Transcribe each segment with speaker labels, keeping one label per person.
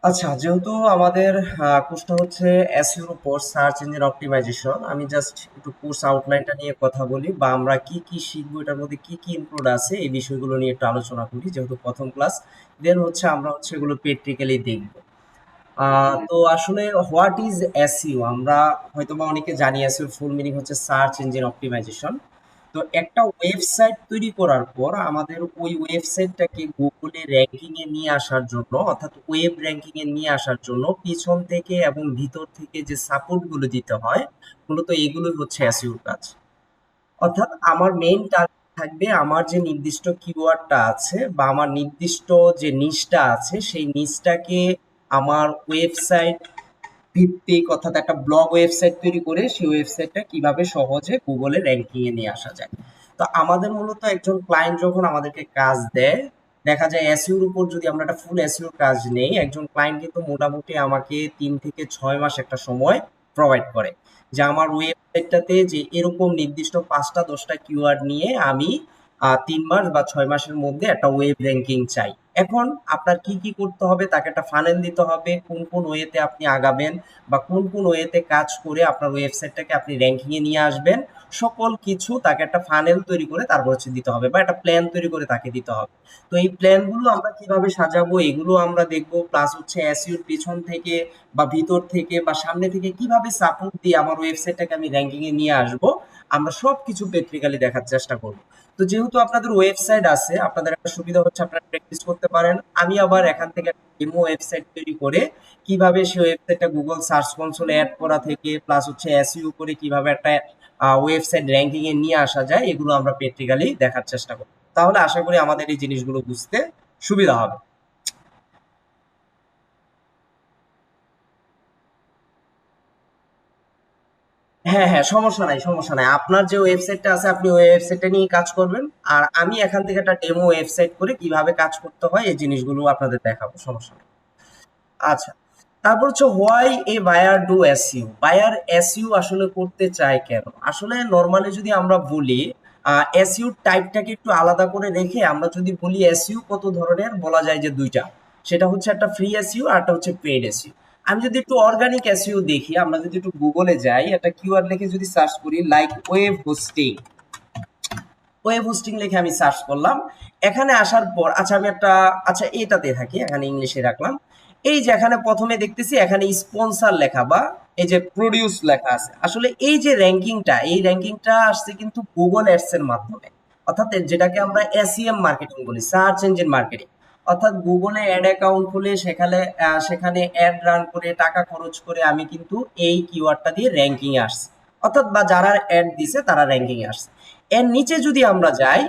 Speaker 1: আচ্ছা, যেহেতু আমাদের কোর্সটা হচ্ছে এসইওর উপর সার্চ ইঞ্জিন অপটিমাইজেশন, আমি জাস্ট একটু কোর্স আউটলাইনটা নিয়ে কথা বলি বা আমরা কি কি শিখবো, এটার মধ্যে কি কি ইনক্লুড আছে এই বিষয়গুলো নিয়ে একটু আলোচনা করি, যেহেতু প্রথম ক্লাস। দেন হচ্ছে আমরা হচ্ছে এগুলো প্র্যাকটিক্যালি দেখবো। তো আসলে হোয়াট ইজ এসইও, আমরা হয়তোবা অনেকে জানি এসইওর ফুল মিনিং হচ্ছে সার্চ ইঞ্জিন অপটিমাইজেশন। তো একটা ওয়েবসাইট তৈরি করার পর আমাদের ওই ওয়েবসাইটটাকে গুগলে র্যাঙ্কিং এ নিয়ে আসার জন্য, অর্থাৎ ওয়েব র্যাঙ্কিং এ নিয়ে আসার জন্য পিছন থেকে এবং ভিতর থেকে যে সাপোর্ট গুলো দিতে হয়, মূলত এগুলোই হচ্ছে এসইওর কাজ। অর্থাৎ আমার মেইন টার্গেট থাকবে আমার যে নির্দিষ্ট কিওয়ার্ডটা আছে বা আমার নির্দিষ্ট যে নিশটা আছে সেই নিশটাকে আমার ওয়েবসাইট ভিত্তিক, অর্থাৎ একটা ব্লগ ওয়েবসাইট তৈরি করে সেই ওয়েবসাইটটা কিভাবে সহজে গুগলে র্যাঙ্কিং এ নিয়ে আসা যায়। তো আমাদের মূলত একজন ক্লায়েন্ট যখন আমাদেরকে কাজ দেয়, দেখা যায় এসইওর উপর যদি আমরা একটা ফুল এসইওর কাজ নেই, একজন ক্লায়েন্ট কিন্তু মোটামুটি আমাকে 3 থেকে 6 মাস একটা সময় প্রোভাইড করে যে আমার ওয়েবসাইটটাতে যে এরকম নির্দিষ্ট 5টা 10টা কিওয়ার্ড নিয়ে আমি 3 মাস বা 6 মাসের মধ্যে একটা ওয়েব র্যাঙ্কিং চাই। এখন আপনার কি কি করতে হবে, তাকে একটা ফানেল দিতে হবে কোন কোন ওয়েতে আপনি আগাবেন বা কোন কোন ওয়েতে কাজ করে আপনার ওয়েবসাইটটাকে আপনি র্যাঙ্কিং এ নিয়ে আসবেন। সকল কিছু তাকে একটা ফানেল তৈরি করে তারপর হচ্ছে দিতে হবে বা একটা প্ল্যান তৈরি করে তাকে দিতে হবে। তো এই প্ল্যান গুলো আমরা কিভাবে সাজাবো এগুলো আমরা দেখবো, প্লাস হচ্ছে এসইওর পিছন থেকে বা ভিতর থেকে বা সামনে থেকে কিভাবে সাপোর্ট দিয়ে আমার ওয়েবসাইটটাকে আমি র্যাঙ্কিং এ নিয়ে আসবো, আমরা সবকিছু প্র্যাকটিক্যালি দেখার চেষ্টা করবো। তো যেহেতু আপনাদের ওয়েবসাইট আছে, আপনাদের একটা সুবিধা হচ্ছে আপনারা প্র্যাকটিস করতে পারেন। আমি আবার এখান থেকে একটা ডেমো ওয়েবসাইট তৈরি করে কিভাবে সেই ওয়েবসাইটটা গুগল সার্চ কনসোলে অ্যাড করা থেকে প্লাস হচ্ছে এসইও করে কিভাবে একটা ওয়েবসাইট র্যাঙ্কিং এ নিয়ে আসা যায়, এগুলো আমরা প্র্যাকটিক্যালি দেখার চেষ্টা করব। তাহলে আশা করি আমাদের এই জিনিসগুলো বুঝতে সুবিধা হবে। হ্যাঁ, হ্যাঁ, সমস্যা নাই, সমস্যা নাই। আপনার যে ওয়েবসাইটটা আছে আপনি ওই ওয়েবসাইটটা নিয়ে কাজ করবেন। আর আমি এখান থেকে একটা ডেমো ওয়েবসাইট করে কিভাবে কাজ করতে হয় এই জিনিসগুলো আপনাদের দেখাবো, সমস্যা নেই। আচ্ছা, তারপর হচ্ছে why a buyer do SEO. Buyer SEO আসলে করতে চায় কেন? আসলে নরমালি যদি আমরা বলি এসইও টাইপটাকে একটু আলাদা করে রেখে আমরা যদি বলি এসইও কত ধরনের, বলা যায় যে দুইটা। সেটা হচ্ছে একটা ফ্রি এসইও আর একটা হচ্ছে পেইড এসইও। আমি যদি একটু অর্গানিক এসইও দেখি, আমরা যদি একটু গুগলে যাই, একটা কিওয়ার্ড লিখে যদি সার্চ করি like web hosting, web hosting লিখে আমি সার্চ করলাম। এখানে আসার পর আচ্ছা আমি একটা, আচ্ছা এটাতে থাকি, এখানে ইংলিশে রাখলাম। এই যে এখানে প্রথমে দেখতেছি এখানে স্পন্সর লেখা বা এই যে প্রডিউস লেখা আছে, আসলে এই যে র্যাঙ্কিংটা, এই র্যাঙ্কিংটা আসছে কিন্তু গুগল অ্যাডস এর মাধ্যমে। অর্থাৎ যেটাকে আমরা এসইএম মার্কেটিং বলি, সার্চ ইঞ্জিন মার্কেটিং। অর্থাৎ গুগলে অ্যাড অ্যাকাউন্ট খুলে সেখানে সেখানে অ্যাড রান করে টাকা খরচ করে আমি কিন্তু এই কিওয়ার্ডটা দিয়ে র্যাঙ্কিং এ আসছি। অর্থাৎ বা যারা অ্যাড দিছে তারা র্যাঙ্কিং এ আসছে। এর নিচে যদি আমরা যাই,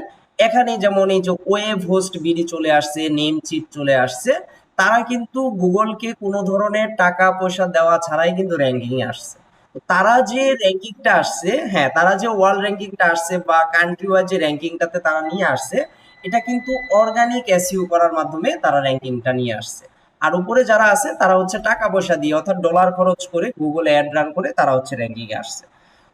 Speaker 1: এখানে যেমন এই যে ওয়েব হোস্ট বিডি চলে আসছে, নেম চিট চলে আসছে, তারা কিন্তু গুগলকে কোনো ধরনের টাকা পয়সা দেওয়া ছাড়াই কিন্তু র্যাঙ্কিং এ আসছে। তো তারা যে র্যাঙ্কিংটা আসছে, হ্যাঁ তারা যে ওয়ার্ল্ড র্যাঙ্কিংটা আসছে বা কান্ট্রি ওয়াইজ যে র্যাঙ্কিংটাতে তারা নিয়ে আসছে, এটা কিন্তু অর্গানিক এসইও করার মাধ্যমে তারা র্যাঙ্কিংটা নিয়ে আসছে। আর উপরে যারা আছে তারা হচ্ছে টাকা পয়সা দিয়ে, অর্থাৎ ডলার খরচ করে গুগল অ্যাড রান করে তারা হচ্ছে র্যাঙ্কিং এ আসছে।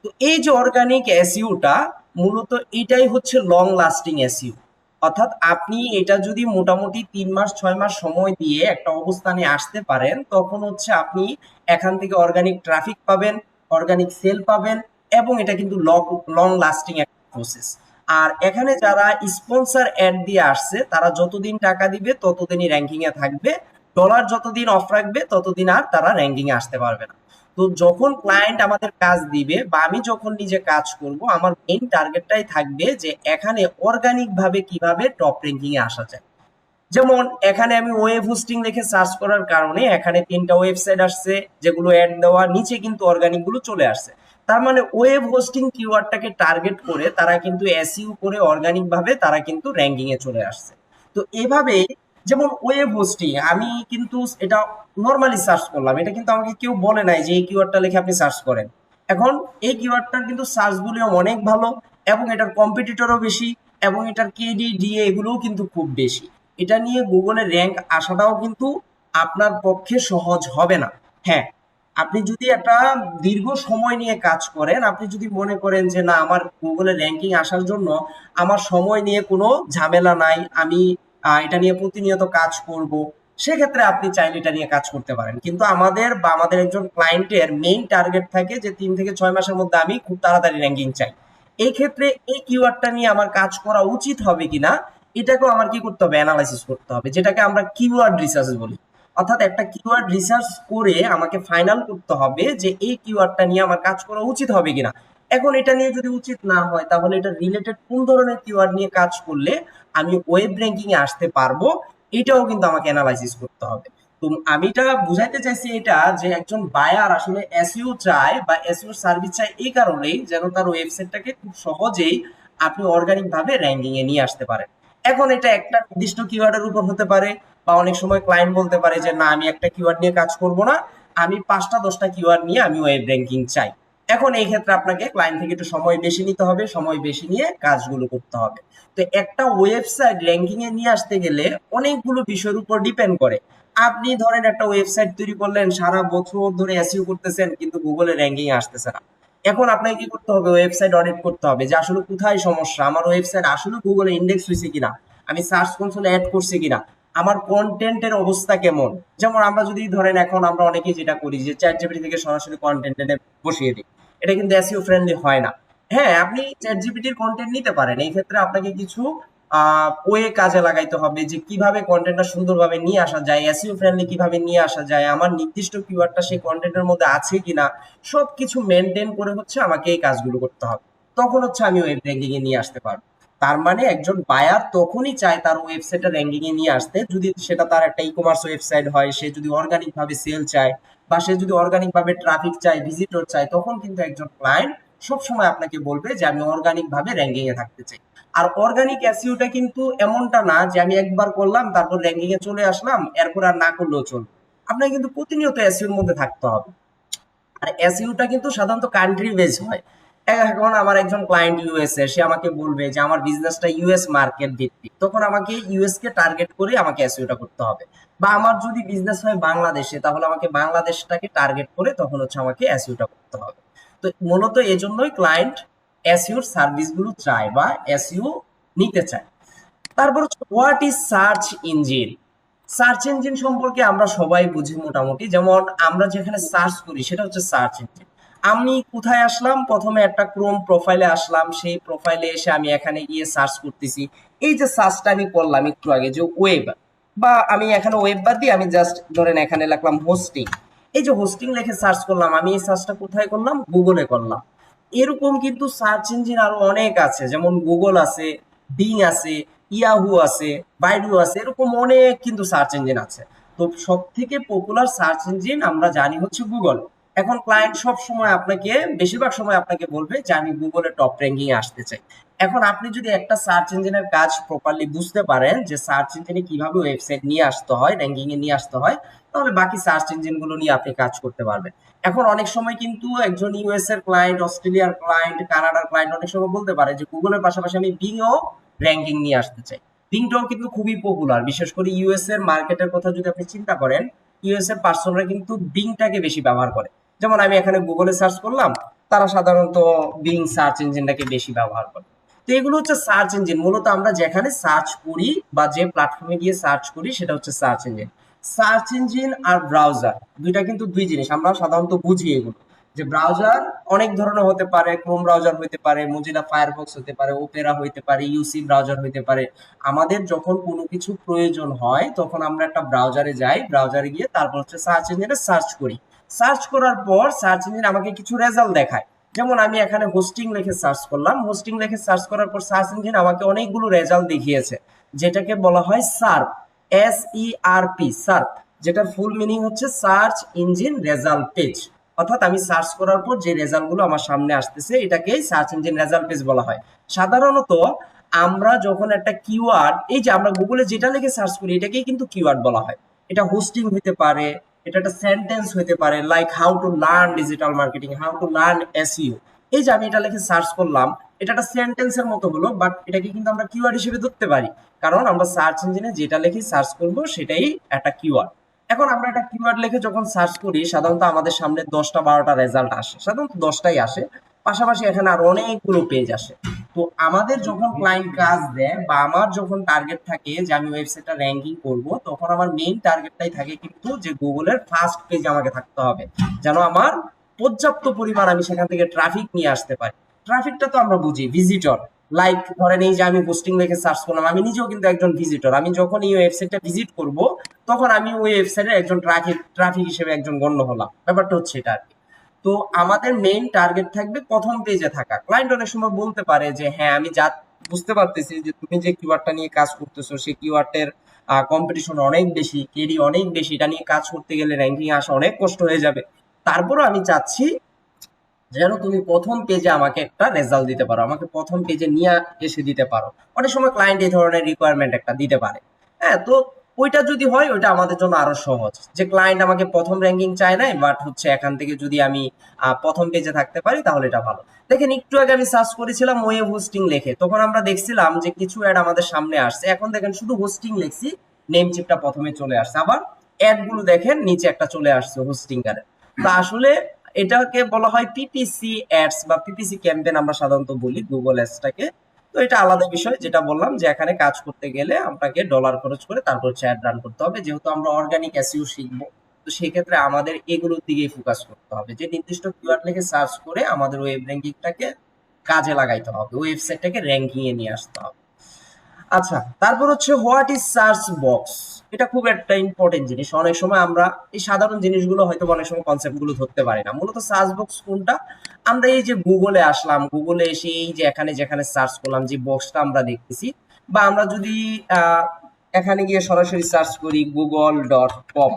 Speaker 1: তো এই যে অর্গানিক এসইওটা, মূলত এটাই হচ্ছে লং লাস্টিং এসইও। অর্থাৎ আপনি এটা যদি মোটামুটি 3 মাস 6 মাস সময় দিয়ে একটা অবস্থানে আসতে পারেন, তখন হচ্ছে আপনি এখান থেকে অর্গানিক ট্রাফিক পাবেন, অর্গানিক সেল পাবেন, এবং এটা কিন্তু লং লং লাস্টিং একটা প্রসেস। আর এখানে যারা স্পন্সর অ্যাড দিয়ে আসছে তারা যতদিন টাকা দিবে ততদিনই র্যাঙ্কিং এ থাকবে, ডলার যতদিন অফ রাখবে ততদিন আর তারা র্যাঙ্কিং এ আসতে পারবে না। তো যখন ক্লায়েন্ট আমাদের কাজ দিবে বা আমি যখন নিজে কাজ করব, আমার মেইন টার্গেটটাই থাকবে যে এখানে অর্গানিক ভাবে কিভাবে টপ র্যাঙ্কিং এ আসা যায়। যেমন এখানে আমি ওয়েব হোস্টিং লিখে সার্চ করার কারণে এখানে 3টা ওয়েবসাইট আসছে যেগুলো অ্যাড দেওয়া, নিচে কিন্তু অর্গানিক গুলো চলে আসছে। তার মানে ওয়েব হোস্টিং কিওয়ার্ডটাকে টার্গেট করে তারা কিন্তু এসইও করে অর্গানিক ভাবে তারা কিন্তু র্যাঙ্কিং এ চলে আসছে। তো এভাবে, যেমন ওয়েব হোস্টিং আমি কিন্তু এটা নরমালি সার্চ করলাম, এটা কিন্তু আমাকে কেউ বলে নাই যে এই কিওয়ার্ডটা লিখে আপনি সার্চ করেন। এখন এই কিওয়ার্ডটার কিন্তু সার্চ ভলিউম অনেক ভালো, এবং এটার কম্পিটিটরও বেশি, এবং এটার কেডি ডিএ এগুলোও কিন্তু খুব বেশি। এটা নিয়ে গুগলে র্যাঙ্ক আসাটাও কিন্তু আপনার পক্ষে সহজ হবে না। হ্যাঁ, আপনি যদি একটা দীর্ঘ সময় নিয়ে কাজ করেন, আপনি যদি মনে করেন যে না আমার গুগলে র্যাঙ্কিং আসার জন্য আমার সময় নিয়ে কোনো ঝামেলা নাই, আমি এটা নিয়ে প্রতিনিয়ত কাজ করব, সেক্ষেত্রে আপনি চাইলে এটা নিয়ে কাজ করতে পারেন। কিন্তু আমাদের বা আমাদের একজন ক্লায়েন্টের মেইন টার্গেট থাকে যে 3 থেকে 6 মাসের মধ্যে আমি খুব তাড়াতাড়ি র্যাঙ্কিং চাই। এই ক্ষেত্রে এই কিওয়ার্ডটা নিয়ে আমার কাজ করা উচিত হবে কিনা এটাকেও আমার কি করতে হবে, অ্যানালাইসিস করতে হবে, যেটাকে আমরা কিওয়ার্ড রিসার্চ বলি। অর্থাৎ একটা কিওয়ার্ড রিসার্চ করে আমাকে ফাইনাল করতে হবে যে এই কিওয়ার্ডটা নিয়ে আমার কাজ করা উচিত হবে কিনা। এখন এটা নিয়ে যদি উচিত না হয় তাহলে এটা রিলেটেড কোন ধরনের কিওয়ার্ড নিয়ে কাজ করলে আমি ওয়েব র্যাঙ্কিং এ আসতে পারবো, এটাও কিন্তু আমাকে অ্যানালাইসিস করতে হবে। তো আমি এটা বুঝাইতে চাইছি এটা যে একজন বায়ার আসলে এসইও চায় বা এসইও সার্ভিস চায় এই কারণেই যেন তার ওয়েবসাইটটাকে খুব সহজেই আপনি অর্গানিক ভাবে র্যাঙ্কিং এ নিয়ে আসতে পারেন। এখন এটা একটা নির্দিষ্ট কিওয়ার্ডের উপর হতে পারে, বা অনেক সময় ক্লায়েন্ট বলতে পারে যে না আমি একটা কিওয়ার্ড নিয়ে কাজ করব না, আমি 5টা 10টা কিওয়ার্ড নিয়ে আমি ওয়েব র্যাঙ্কিং চাই। এখন এই ক্ষেত্রে আপনাকে ক্লায়েন্ট থেকে একটু সময় বেশি নিতে হবে, সময় বেশি নিয়ে কাজগুলো করতে হবে। তো একটা ওয়েবসাইট র্যাঙ্কিং এ নিয়ে আসতে গেলে অনেকগুলো বিষয়ের উপর ডিপেন্ড করে। আপনি ধরেন একটা ওয়েবসাইট তৈরি করলেন, সারা বছর ধরে এসইও করতেছেন কিন্তু গুগলে র্যাঙ্কিং এ আসতেছে না। এখন আপনাকে কি করতে হবে, ওয়েবসাইট অডিট করতে হবে যে আসলে কোথায় সমস্যা, আমার ওয়েবসাইট আসলে গুগলে ইন্ডেক্স হয়েছে কিনা, আমি সার্চ কনসোলে অ্যাড করছি কিনা, আমার কন্টেন্টের অবস্থা কেমন। যেমন আমরা যদি ধরেন এখন আমরা অনেকেই যেটা করি যে চ্যাট জিপিটি থেকে সরাসরি কন্টেন্ট এনে বসিয়ে দিই, এটা কিন্তু এসইও ফ্রেন্ডলি হয় না। হ্যাঁ, আপনি চ্যাট জিপিটির কন্টেন্ট নিতে পারেন, এই ক্ষেত্রে আপনাকে কিছু ওয়ে কাজে লাগাইতে হবে যে কিভাবে কন্টেন্টটা সুন্দরভাবে নিয়ে আসা যায়, এসইও ফ্রেন্ডলি কিভাবে নিয়ে আসা যায়, আমার নির্দিষ্ট কিওয়ার্ডটা সেই কন্টেন্টের মধ্যে আছে কিনা, সবকিছু মেনটেন করে হচ্ছে আমাকে এই কাজগুলো করতে হবে। তখন হচ্ছে আমি ওয়েব র্যাঙ্কিং এ নিয়ে আসতে পারবো। তার মানে একজন বায়ার তখনই চায় তার ওয়েবসাইটটা র্যাঙ্কিং এ নিয়ে আসতে যদি সেটা তার একটা ই কমার্স ওয়েবসাইট হয়, সে যদি অর্গানিক ভাবে সেল চায় বা সে যদি অর্গানিক ভাবে ট্রাফিক চায়, ভিজিটর চায়, তখন কিন্তু একজন ক্লায়েন্ট সবসময় আপনাকে বলবে যে আমি অর্গানিক ভাবে র্যাঙ্কিং এ থাকতে চাই। আর অর্গানিক এসইওটা কিন্তু এমনটা না যে আমি একবার করলাম তারপর র্যাঙ্কিং এ চলে আসলাম, এরপর আর না করলেও চলবে। আপনাকে কিন্তু প্রতিনিয়ত এসইওর মধ্যে থাকতে হবে। আর এসইউটা কিন্তু সাধারণত কান্ট্রি বেস হয়। এখন আমার একজন ক্লায়েন্ট ইউএসএ, সে আমাকে বলবে যে আমার বিজনেসটা ইউএস মার্কেট ভিত্তিক, তখন আমাকে ইউএস কে টার্গেট করে আমাকে এসইউটা করতে হবে। বা আমার যদি বিজনেস হয় বাংলাদেশে, তাহলে আমাকে বাংলাদেশটাকে টার্গেট করে তখন হচ্ছে আমাকে এসইউটা করতে হবে। তো মূলত এজন্যই ক্লায়েন্ট এসইউর সার্ভিসগুলো চায় বা এসইউ নিতে চায়। তারপর হচ্ছে what is search engine. Search engine সম্পর্কে আমরা সবাই বুঝি মোটামুটি, যেমন আমরা যেখানে সার্চ করি সেটা হচ্ছে সার্চ ইঞ্জিন। আমি কোথায় আসলাম, প্রথমে একটা ক্রোম প্রোফাইলে আসলাম, সেই প্রোফাইলে এসে আমি এখানে গিয়ে সার্চ করতেছি। এই যে সার্চটা আমি করলাম একটু আগে যে ওয়েব, বা আমি এখানে ওয়েব বাদ দিয়ে আমি জাস্ট ধরেন এখানে লিখলাম হোস্টিং, এই যে হোস্টিং লিখে সার্চ করলাম, আমি এই সার্চটা কোথায় করলাম, গুগলে করলাম। এরকম কিন্তু সার্চ ইঞ্জিন আরো অনেক আছে, যেমন গুগল আছে, বিং আছে, ইয়াহু আছে, বাইডু আছে, এরকম অনেক কিন্তু সার্চ ইঞ্জিন আছে। তো সব থেকে পপুলার সার্চ ইঞ্জিন আমরা জানি হচ্ছে গুগল। এখন ক্লায়েন্ট সব সময় আপনাকে, বেশিরভাগ সময় আপনাকে বলবে যে আমি গুগলের টপ র্যাঙ্কিং এ আসতে চাই। এখন আপনি যদি একটা সার্চ ইঞ্জিনের কাজ প্রপারলি বুঝতে পারেন যে সার্চ ইঞ্জিনে কিভাবে ওয়েবসাইট নিয়ে আসতে হয়, র্যাঙ্কিং এ নিয়ে আসতে হয়, তাহলে বাকি সার্চ ইঞ্জিন গুলো নিয়ে আপনি কাজ করতে পারবেন। এখন অনেক সময় কিন্তু একজন ইউএস এর ক্লায়েন্ট, অস্ট্রেলিয়ার ক্লায়েন্ট, কানাডার ক্লায়েন্ট অনেক সময় বলতে পারে যে গুগলের পাশাপাশি আমি বিং ও র্যাঙ্কিং নিয়ে আসতে চাই। বিংটাও কিন্তু খুবই পপুলার, বিশেষ করে ইউএস এর মার্কেটের কথা যদি আপনি চিন্তা করেন, ইউএস এর পার্সনরা কিন্তু বিংটাকে বেশি ব্যবহার করে। যেমন আমি এখানে গুগলে সার্চ করলাম, তারা সাধারণত বিং সার্চ ইঞ্জিনটাকে বেশি ব্যবহার করে। তো এগুলো হচ্ছে সার্চ ইঞ্জিন। মূলত আমরা যেখানে সার্চ করি বা যে প্ল্যাটফর্মে গিয়ে সার্চ করি সেটা হচ্ছে সার্চ ইঞ্জিন। সার্চ ইঞ্জিন আর ব্রাউজার দুইটা কিন্তু দুই জিনিস, আমরা সাধারণত বুঝি এগুলো। যে ব্রাউজার অনেক ধরনের হতে পারে, ক্রোম ব্রাউজার হতে পারে, মোজিলা ফায়ারফক্স হতে পারে, ওপেরা হতে পারে, ইউসি ব্রাউজার হতে পারে। আমাদের যখন কোনো কিছু প্রয়োজন হয় তখন আমরা একটা ব্রাউজারে যাই, ব্রাউজারে গিয়ে তারপর হচ্ছে সার্চ ইঞ্জিনে সার্চ করি। সার্চ করার পর সার্চ ইঞ্জিন আমাকে কিছু রেজাল্ট দেখায়। যেমন আমি এখানে হোস্টিং লিখে সার্চ করলাম, হোস্টিং লিখে সার্চ করার পর সার্চ ইঞ্জিন আমাকে অনেকগুলো রেজাল্ট দেখিয়েছে, যেটাকে বলা হয় সার্প, SERP, সার্প, যেটার ফুল মিনিং হচ্ছে সার্চ ইঞ্জিন রেজাল্ট পেজ। অর্থাৎ আমি সার্চ করার পর যে রেজাল্টগুলো আমার সামনে আসতেছে এটাকেই সার্চ ইঞ্জিন রেজাল্ট পেজ বলা হয়। সাধারণত আমরা যখন একটা কিওয়ার্ড, এই যে আমরা গুগলে যেটা লিখে সার্চ করি এটাকেই কিন্তু কিওয়ার্ড বলা হয়। এটা হোস্টিং হতে পারে, এটা একটা সেন্টেন্স হতে পারে, like how to learn digital marketing, how to learn SEO. এই যে আমি এটা লিখে সার্চ করলাম, এটা একটা সেন্টেন্সের মতো হলো, বাট এটাকে কিন্তু আমরা কিওয়ার্ড হিসেবে ধরতে পারি, কারণ আমরা সার্চ ইঞ্জিনে যেটা লিখে সার্চ করব সেটাই একটা কিওয়ার্ড। এখন আমরা একটা কিওয়ার্ড লিখে যখন সার্চ করি সাধারণত আমাদের সামনে 10টা 12টা রেজাল্ট আসে, সাধারণত 10টাই আসে, পাশাপাশি এখানে আর অনেকগুলো পেজ আসে। তো আমাদের যখন ক্লায়েন্ট কাজ দেয় বা আমার যখন টার্গেট থাকে যে আমি ওয়েবসাইটটা র্যাঙ্কিং করব, তখন আমার মেইন টার্গেটটাই থাকে কিন্তু যে গুগলের ফার্স্ট পেজে আমাকে থাকতে হবে, যেন আমার পর্যাপ্ত পরিমাণ আমি সেখান থেকে ট্রাফিক নিয়ে আসতে পারি। ট্রাফিকটা তো আমরা বুঝি ভিজিটর, লাইক ধরেন এই যে আমি পোস্টিং লিখে সার্চ করলাম, আমি নিজেও কিন্তু একজন ভিজিটর, আমি যখন এই ওয়েবসাইটটা ভিজিট করব তখন আমি ওই ওয়েবসাইটের একজন ট্রাফিক হিসেবে একজন গণ্য হলাম, ব্যাপারটা হচ্ছে এটা আর কি। তো আমাদের মেইন টার্গেট থাকবে প্রথম পেজে থাকা। ক্লায়েন্ট অনেক সময় বলতে পারে যে হ্যাঁ আমি যা বুঝতে পারতেছি যে তুমি যে কিওয়ার্ডটা নিয়ে কাজ করতেছো সেই কিওয়ার্ডের কম্পিটিশন অনেক বেশি, কেডি অনেক বেশি, এটা নিয়ে কাজ করতে গেলে র্যাঙ্কিং আসা অনেক কষ্ট হয়ে যাবে। তারপরও আমি চাচ্ছি যেন তুমি প্রথম পেজে আমাকে একটা রেজাল্ট দিতে পারো, আমাকে প্রথম পেজে নিয়ে এসে দিতে পারো। অনেক সময় ক্লায়েন্ট এই ধরনের রিকোয়ারমেন্ট একটা দিতে পারে। হ্যাঁ, তো ওইটা যদি হয় ওইটা আমাদের জন্য আরো সহজ, যে ক্লায়েন্ট আমাকে প্রথম র্যাঙ্কিং চায় নাই, বাট হচ্ছে এখান থেকে যদি আমি প্রথম পেজে থাকতে পারি তাহলে এটা ভালো। দেখেন একটু আগে আমি সার্চ করেছিলাম ওয়েব হোস্টিং লেখে, তখন আমরা দেখছিলাম যে কিছু অ্যাড আমাদের সামনে আসছে। এখন দেখেন শুধু হোস্টিং লেখছি, নেম চিপটা প্রথমে চলে আসছে, আবার অ্যাড গুলো দেখেন নিচে একটা চলে আসছে হোস্টিং কারে। তো আসলে এটাকে বলা হয় পিপিসি অ্যাডস বা পিপিসি ক্যাম্পেইন আমরা সাধারণত বলি গুগল অ্যাডসটাকে। তো এটা আলাদা বিষয়, যেটা বললাম যে এখানে কাজ করতে গেলে আপনাকে ডলার খরচ করে তারপর অ্যাড রান করতে হবে। যেহেতু আমরা অর্গানিক এসইও শিখবো, তো সেই ক্ষেত্রে আমাদের এগুলোর দিকেই ফোকাস করতে হবে, যে নির্দিষ্ট কিওয়ার্ড লিখে সার্চ করে আমাদের ওয়েব র্যাঙ্কিংটাকে কাজে লাগাইতে হবে, ওয়েবসাইটটাকে র্যাঙ্কিং এ নিয়ে আসতে হবে। আচ্ছা, তারপর হচ্ছে হোয়াট ইজ সার্চ বক্স। এটা খুব একটা ইম্পর্টেন্ট জিনিস। অনেক সময় আমরা এই সাধারণ জিনিসগুলো হয়তো অনেক সময় কনসেপ্ট গুলো ধরতে পারি না। মূলত সার্চ বক্স কোনটা? আমরা এই যে গুগলে আসলাম, গুগলে এসে এই যে এখানে যেখানে সার্চ করলাম যে বক্সটা আমরা দেখতেছি, বা আমরা যদি এখানে গিয়ে সরাসরি সার্চ করি google.com,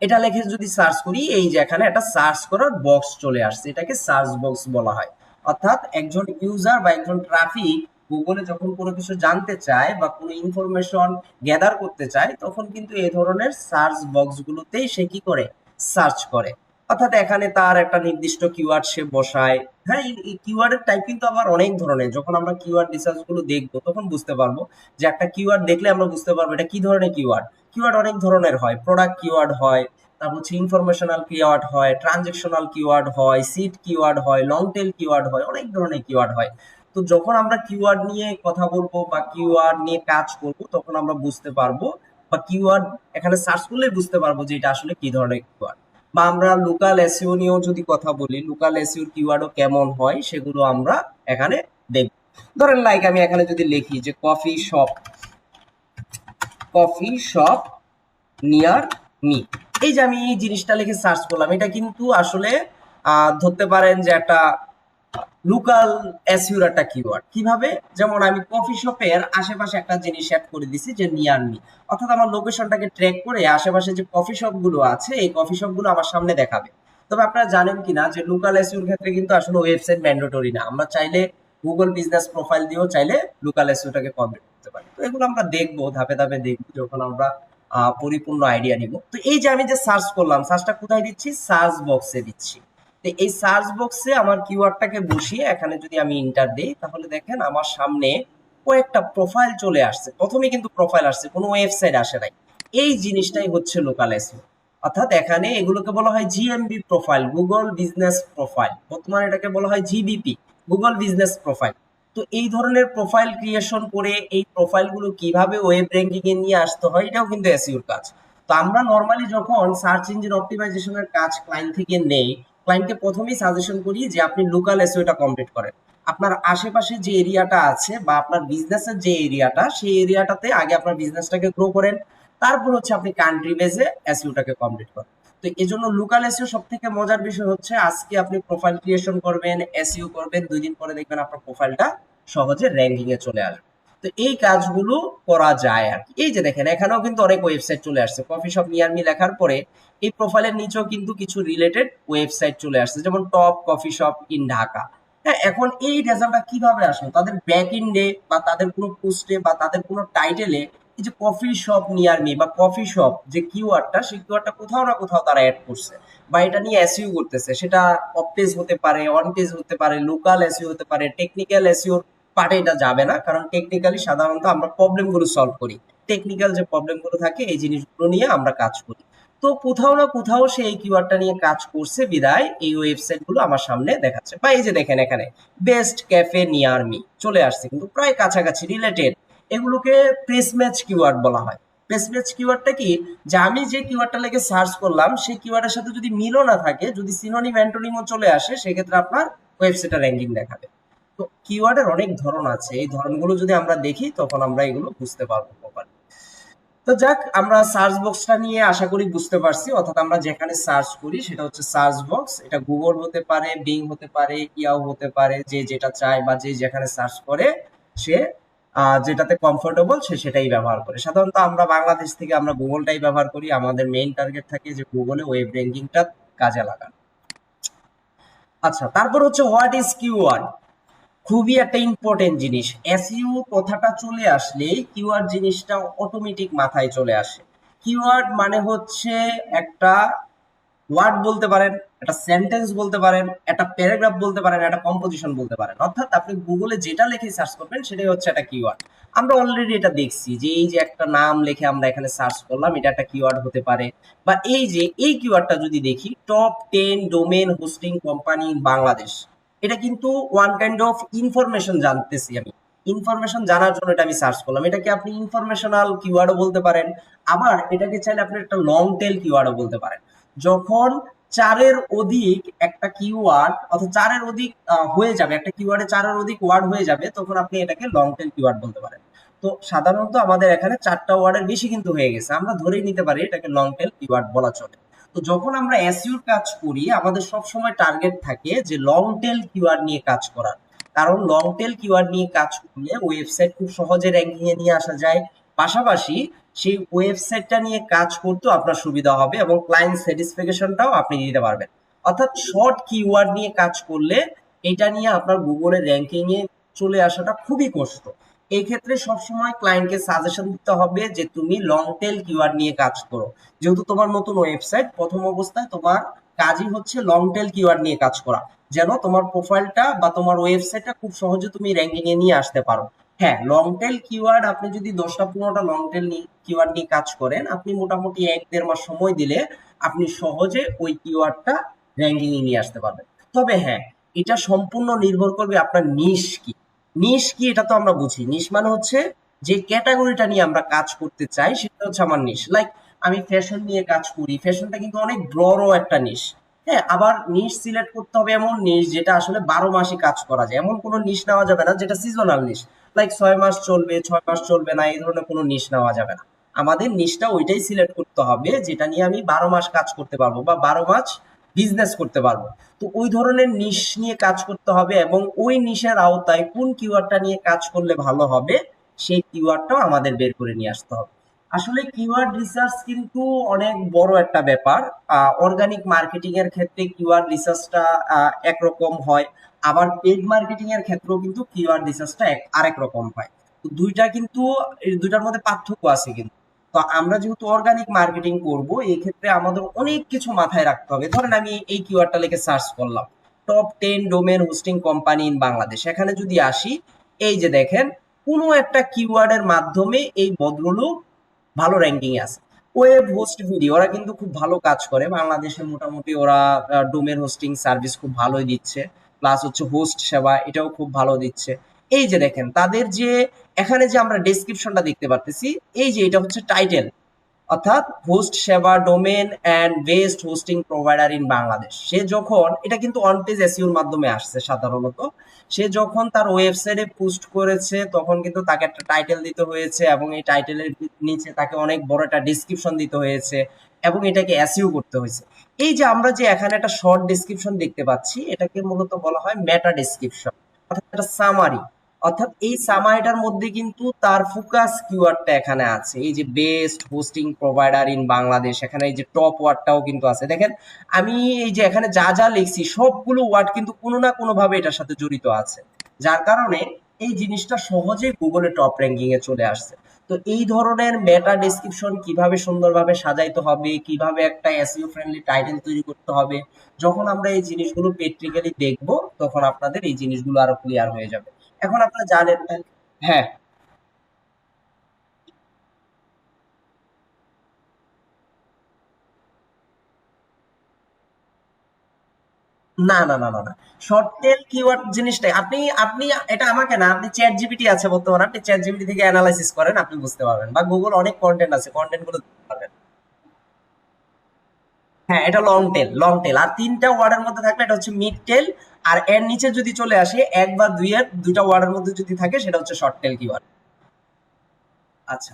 Speaker 1: এটা লিখে যদি সার্চ করি, এই যে এখানে একটা সার্চ করার বক্স চলে আসছে, এটাকে সার্চ বক্স বলা হয়। অর্থাৎ একজন ইউজার বা একজন ট্রাফিক গুগলে যখন কোনো কিছু জানতে চায় বা কোনো ইনফরমেশন গ্যাদার করতে চায়, তখন কিন্তু এই ধরনের সার্চ বক্স গুলোতেই সে কি করে, সার্চ করে। অর্থাৎ এখানে তার একটা নির্দিষ্ট কিওয়ার্ড সে বসায়। হ্যাঁ, এই কিওয়ার্ডের টাইপ কিন্তু আবার অনেক ধরনের। যখন আমরা কিওয়ার্ড রিসার্চ গুলো দেখবো তখন বুঝতে পারবো যে একটা কিওয়ার্ড দেখলে আমরা বুঝতে পারবো এটা কি ধরনের কিওয়ার্ড। কিওয়ার্ড অনেক ধরনের হয়, প্রোডাক্ট কিওয়ার্ড হয়, তারপর হচ্ছে ইনফরমেশনাল কিওয়ার্ড হয়, ট্রানজেকশনাল কিওয়ার্ড হয়, সিট কিওয়ার্ড হয়, লং টেল কিওয়ার্ড হয়, অনেক ধরনের কিওয়ার্ড হয়। তো যখন আমরা কিওয়ার্ড নিয়ে কথা বলবো বা কিওয়ার্ড নিয়ে কাজ করব, তখন আমরা বুঝতে পারবো বা কিওয়ার্ড এখানে সার্চ করলে বুঝতে পারবো যে এটা আসলে কি ধরনের কিওয়ার্ড। বা আমরা লোকাল এসইও নিয়েও যদি কথা বলি, লোকাল এসইওর কিওয়ার্ডও কেমন হয় সেগুলো আমরা এখানে দেখব। ধরেন লাইক আমি এখানে যদি লিখি যে কফি শপ নিয়ার মি, এই যে আমি এই জিনিসটা লিখে সার্চ করলাম, এটা কিন্তু আসলে ধরতে পারেন যে একটা লোকাল এসইওর একটা কিওয়ার্ড। কিভাবে? যেমন আমি কফি শপের আশেপাশে একটা জিনিস অ্যাড করে দিছি যে নিয়ার মি, অর্থাৎ আমার লোকেশনটাকে ট্র্যাক করে আশেপাশে যে কফি শপ গুলো আছে এই কফি শপ গুলো আমার সামনে দেখাবে। তবে আপনারা জানেন কিনা যে লোকাল এসইওর ক্ষেত্রে কিন্তু আসলে ওয়েবসাইট ম্যান্ডেটরি না, আমরা চাইলে গুগল বিজনেস প্রোফাইল দিয়েও চাইলে লোকাল এসইওটাকে কমপ্লিট করতে পারি। তো এগুলো আমরা দেখবো, ধাপে ধাপে দেখবো যখন আমরা পরিপূর্ণ আইডিয়া নিব। তো এই যে আমি যে সার্চ করলাম, সার্চটা কোথায় দিচ্ছি? সার্চ বক্সে দিচ্ছি। তো এই সার্চ বক্সে আমার কিওয়ার্ডটাকে বসিয়ে এখানে যদি আমি ইন্টার দেই, তাহলে দেখেন আমার সামনে কয়েকটা প্রোফাইল চলে আসছে। প্রথমে কিন্তু প্রোফাইল আসছে, কোনো ওয়েবসাইট আসে নাই। এই জিনিসটাই হচ্ছে লোকাল এসইও। অর্থাৎ এখানে এগুলোকে বলা হয় GMB profile, Google business profile. বর্তমানে এটাকে বলা হয় জিবিপি, গুগল বিজনেস প্রোফাইল। তো এই ধরনের প্রোফাইল ক্রিয়েশন করে এই প্রোফাইলগুলো কিভাবে ওয়েব র্যাঙ্কিং এ নিয়ে আসতে হয়, এটাও কিন্তু এসইওর কাজ। তো আমরা নরমালি যখন সার্চ ইঞ্জিন অপটিমাইজেশনের কাজ ক্লায়েন্ট থেকে নেই, ক্লায়েন্টকে প্রথমেই সাজেশন করি যে আপনি লোকাল এসইওটা কমপ্লিট করেন। আপনার আশেপাশে যে এরিয়াটা আছে বা আপনার বিজনেসের যে এরিয়াটা, সেই এরিয়াটাতে আগে আপনার বিজনেসটাকে গ্রো করেন, তারপর হচ্ছে আপনি কান্ট্রি বেজে এসইওটাকে কমপ্লিট করেন। তো এই জন্য লোকাল এসইও সব থেকে মজার বিষয় হচ্ছে, আজকে আপনি প্রোফাইল ক্রিয়েশন করবেন, এসইও করবেন, 2 দিন পরে দেখবেন আপনার প্রোফাইলটা সহজে র্যাঙ্কিং এ চলে আসবে। তো এই কাজগুলো করা যায় আর কি। এই যে দেখেন এখানেও কিন্তু অনেক ওয়েবসাইট চলে আসছে, কফি শপ নিয়ার মি লেখার পরে এই প্রোফাইলের নিচেও কিন্তু কিছু রিলেটেড ওয়েবসাইট চলে আসছে, যেমন top coffee shop in Dhaka. হ্যাঁ, এখন এই রেজাল্টটা কিভাবে আসলো? তাদের ব্যাক এন্ডে বা তাদের কোনো পোস্টে বা তাদের কোনো টাইটেলে এই যে কফি শপ নিয়ার মি বা কফি শপ যে কিওয়ার্ডটা, সেই কিওয়ার্ডটা কোথাও না কোথাও তারা অ্যাড করছে বা এটা নিয়ে এসইও করতেছে। সেটা অফ পেজ হতে পারে, অন পেজ হতে পারে, লোকাল এসইও হতে পারে, টেকনিক্যাল এসইও পার্টে এটা যাবে না, কারণ টেকনিক্যালি সাধারণত আমরা প্রবলেম গুলো সলভ করি। টেকনিক্যাল যে প্রবলেম গুলো থাকে এই জিনিসগুলো নিয়ে আমরা কাজ করি। তো কোথাও না কোথাও সে এই কিওয়ার্ডটা নিয়ে কাজ করছে বিদায় এই ওয়েবসাইট গুলো আমার সামনে দেখাচ্ছে। বা এই যে দেখেন এখানে বেস্ট ক্যাফে নিয়ার মি চলে আসছে, কিন্তু প্রায় কাছাকাছি রিলেটেড। এগুলোকে প্রেস ম্যাচ কিওয়ার্ড বলা হয়। প্রেস ম্যাচ কিওয়ার্ডটা কি, যে আমি যে কিওয়ার্ডটা লেগে সার্চ করলাম সেই কিওয়ার্ডের সাথে যদি মিলও না থাকে, যদি সিনোনিম অ্যান্টোনিমও চলে আসে, সেক্ষেত্রে আপনার ওয়েবসাইটের র্যাঙ্কিং দেখাবে। তো কিওয়ার্ডের অনেক ধরন আছে, এই ধরনগুলো যদি আমরা দেখি তখন আমরা এগুলো বুঝতে পারবো প্রপার। তো যাক, আমরা সার্চ বক্সটা নিয়ে আশা করি বুঝতে পারছি। অর্থাৎ আমরা যেখানে সার্চ করি সেটা হচ্ছে সার্চ বক্স। এটা গুগল হতে পারে, বিং হতে পারে, ইয়াও হতে পারে, যে যেটা চায় বা যে যেখানে সার্চ করে সে যেটাতে কমফোর্টেবল সে সেটাই ব্যবহার করে। সাধারণত আমরা বাংলাদেশ থেকে আমরা গুগলটাই ব্যবহার করি। আমাদের মেইন টার্গেট থাকে যে গুগলে ওয়েব র্যাঙ্কিংটা কাজে লাগানো। আচ্ছা, তারপর হচ্ছে হোয়াট ইজ কিওয়ার্ড। খুবই একটা ইম্পর্টেন্ট জিনিস। এসইও কথাটা চলে আসলে কিওয়ার্ড জিনিসটা অটোমেটিক মাথায় চলে আসে। কিওয়ার্ড মানে হচ্ছে একটা ওয়ার্ড বলতে পারেন, একটা সেন্টেন্স বলতে পারেন, একটা প্যারাগ্রাফ বলতে পারেন, একটা কম্পোজিশন বলতে পারেন। অর্থাৎ আপনি গুগলে যেটা লিখে সার্চ করবেন সেটাই হচ্ছে একটা কিওয়ার্ড। আমরা অলরেডি এটা দেখছি যে এই যে একটা নাম লিখে আমরা এখানে সার্চ করলাম, এটা একটা কিওয়ার্ড হতে পারে। বা এই যে এই কিওয়ার্ডটা যদি দেখি, top 10 domain hosting company in Bangladesh, এটা কিন্তু ওয়ান কাইন্ড অফ ইনফরমেশন জানতেছি আমি। ইনফরমেশন জানার জন্য এটা আমি সার্চ করলাম। এটাকে আপনি ইনফরমেশনাল কিওয়ার্ডও বলতে পারেন, আবার এটাকে চাইলে আপনি একটা লং টেল কিওয়ার্ডও বলতে পারেন। যখন 4-এর অধিক একটা কিওয়ার্ড, অর্থাৎ 4-এর অধিক হয়ে যাবে, একটা কিওয়ার্ডে 4-এর অধিক ওয়ার্ড হয়ে যাবে, তখন আপনি এটাকে লং টেল কিওয়ার্ড বলতে পারেন। তো সাধারণত আমাদের এখানে 4টা ওয়ার্ডের বেশি কিন্তু হয়ে গেছে, আমরা ধরেই নিতে পারি এটাকে লং টেল কিওয়ার্ড বলা চলে। তো যখন আমরা এসইওর কাজ করি, আমাদের সব সময় টার্গেট থাকে যে লং টেল কিওয়ার্ড নিয়ে কাজ করার। কারণ লং টেল কিওয়ার্ড নিয়ে কাজ করলে ওয়েবসাইট খুব সহজে র্যাঙ্কিং এ নিয়ে আসা যায়। পাশাপাশি সেই ওয়েবসাইটটা নিয়ে কাজ করতেও আপনার সুবিধা হবে এবং ক্লায়েন্ট স্যাটিসফ্যাকশনটাও আপনি দিতে পারবেন। অর্থাৎ শর্ট কিওয়ার্ড নিয়ে কাজ করলে এটা নিয়ে আপনার গুগলের র্যাঙ্কিং এ চলে আসাটা খুবই কষ্ট। এই ক্ষেত্রে সবসময় ক্লায়েন্টকে সাজেশন দিতে হবে যে তুমি লং টেল কিওয়ার্ড নিয়ে কাজ করো। যেহেতু তোমার নতুন ওয়েবসাইট, প্রথম অবস্থায় তোমার কাজই হচ্ছে লং টেল কিওয়ার্ড নিয়ে কাজ করা, যেন তোমার প্রোফাইলটা বা তোমার ওয়েবসাইটটা খুব সহজে তুমি র্যাঙ্কিং এ নিয়ে আসতে পারো। হ্যাঁ, লং টেল কিওয়ার্ড আপনি যদি 10টা 15টা লং টেল কিওয়ার্ড নিয়ে কাজ করেন, আপনি মোটামুটি 1-1.5 মাস সময় দিলে আপনি সহজে ওই কিওয়ার্ডটা র্যাঙ্কিং এ নিয়ে আসতে পারবেন। তবে হ্যাঁ, এটা সম্পূর্ণ নির্ভর করবে আপনার নিশ কি। নিশ কি এটা তো আমরা বুঝি। নিশ মানে হচ্ছে যে ক্যাটাগরিটা নিয়ে আমরা কাজ করতে চাই সেটা হচ্ছে আমার নিশ। লাইক আমি ফ্যাশন নিয়ে কাজ করি, ফ্যাশনটা কিন্তু অনেক বড় একটা নিশ। হ্যাঁ, আবার নিশ সিলেক্ট করতে হবে এমন নিশ যেটা আসলে 12 মাসই কাজ করা যায়। এমন কোনো নিশ নেওয়া যাবে না যেটা সিজনাল নিশ, লাইক 6 মাস চলবে 6 মাস চলবে না, এই ধরনের কোনো নিশ নেওয়া যাবে না। আমাদের নিশটা ওইটাই সিলেক্ট করতে হবে যেটা নিয়ে আমি 12 মাস কাজ করতে পারবো বা 12 মাস বিজনেস করতে পারবো। তো ওই ধরনের নিশ নিয়ে কাজ করতে হবে এবং ওই নিশের আওতায় কোন কিওয়ার্ডটা নিয়ে কাজ করলে ভালো হবে সেই কিওয়ার্ডটাও আমাদের বের করে নিয়ে আসতে হবে। আসলে কিওয়ার্ড রিসার্চ কিন্তু অনেক বড় একটা ব্যাপার। অর্গানিক মার্কেটিং এর ক্ষেত্রে কিওয়ার্ড রিসার্চটা একরকম হয়, আবার পেড মার্কেটিং এর ক্ষেত্রেও কিন্তু কিওয়ার্ড রিসার্চটা আরেক রকম হয়। তো দুইটা কিন্তু, এই দুইটার মধ্যে পার্থক্য আছে কিন্তু। তো আমরা যেহেতু অর্গানিক মার্কেটিং করব, এই ক্ষেত্রে আমাদের অনেক কিছু মাথায় রাখতে হবে। ধরেন আমি এই কিওয়ার্ডটা লিখে সার্চ করলাম, top 10 domain hosting company in Bangladesh. এখানে যদি আসি, এই যে দেখেন কোনো একটা কিওয়ার্ডের মাধ্যমে এই ভদ্রলোক ভালো র্যাঙ্কিং এ আছে। ওয়েব হোস্ট ভিডিও, ওরা কিন্তু খুব ভালো কাজ করে বাংলাদেশে। মোটামুটি ওরা ডোমেন হোস্টিং সার্ভিস খুব ভালোই দিচ্ছে, প্লাস হচ্ছে হোস্ট সেবা এটাও খুব ভালো দিচ্ছে। এই যে দেখেন তাদের যে এখানে যে আমরা ডেসক্রিপশনটা দেখতে পারতেছি, এই যে এটা হচ্ছে টাইটেল, অর্থাৎ host Seba domain and best hosting provider in Bangladesh. সে যখন, এটা কিন্তু অন পেজ এসইওর মাধ্যমে আসছে সাধারণত, সে যখন তার ওয়েবসাইটে পোস্ট করেছে তখন কিন্তু তাকে একটা টাইটেল দিতে হয়েছে এবং এই টাইটেলের নিচে তাকে অনেক বড় একটা ডেসক্রিপশন দিতে হয়েছে এবং এটাকে এসইও করতে হয়েছে। এই যে আমরা যে এখানে একটা শর্ট ডেসক্রিপশন দেখতে পাচ্ছি, এটাকে মূলত বলা হয় মেটা ডেসক্রিপশন, অর্থাৎ একটা সামারি। অর্থাৎ এই সামারিটার মধ্যে কিন্তু তার ফোকাস কিওয়ার্ডটা এখানে আছে। এই যে best hosting provider in Bangladesh, এখানে এই যে টপ ওয়ার্ডটাও কিন্তু আছে। দেখেন আমি এই যে এখানে যা যা লিখছি সবগুলো ওয়ার্ড কিন্তু কোনো না কোনো ভাবে এটার সাথে জড়িত আছে, যার কারণে এই জিনিসটা সহজেই গুগলে টপ র্যাঙ্কিং এ চলে আসছে। তো এই ধরনের মেটা ডেসক্রিপশন কিভাবে সুন্দরভাবে সাজাইতে হবে, কিভাবে একটা এসইও ফ্রেন্ডলি টাইটেল তৈরি করতে হবে, যখন আমরা এই জিনিসগুলো প্র্যাকটিক্যালি দেখব তখন আপনাদের এই জিনিসগুলো আরো ক্লিয়ার হয়ে যাবে। এখন আপনারা জানেন। হ্যাঁ, না না না না না, শর্ট টেল কিওয়ার্ড জিনিসটা আপনি আপনি এটা আমাকে না, আপনি চ্যাট জিপিটি আছে বর্তমানে, আপনি চ্যাট জিপিটি থেকে অ্যানালাইসিস করেন, আপনি বুঝতে পারবেন, বা গুগল অনেক কন্টেন্ট আছে, কন্টেন্ট গুলো দেখতে পারবেন। হ্যাঁ, এটা লং টেল, লং টেল। আর তিনটা ওয়ার্ডের মধ্যে থাকলে এটা হচ্ছে মিড টেল। আর এর নিচে যদি চলে আসে এক বা দুই এর দুইটা ওয়ার্ডের মধ্যে যদি থাকে সেটা হচ্ছে শর্ট টেল কিওয়ার্ড। আচ্ছা,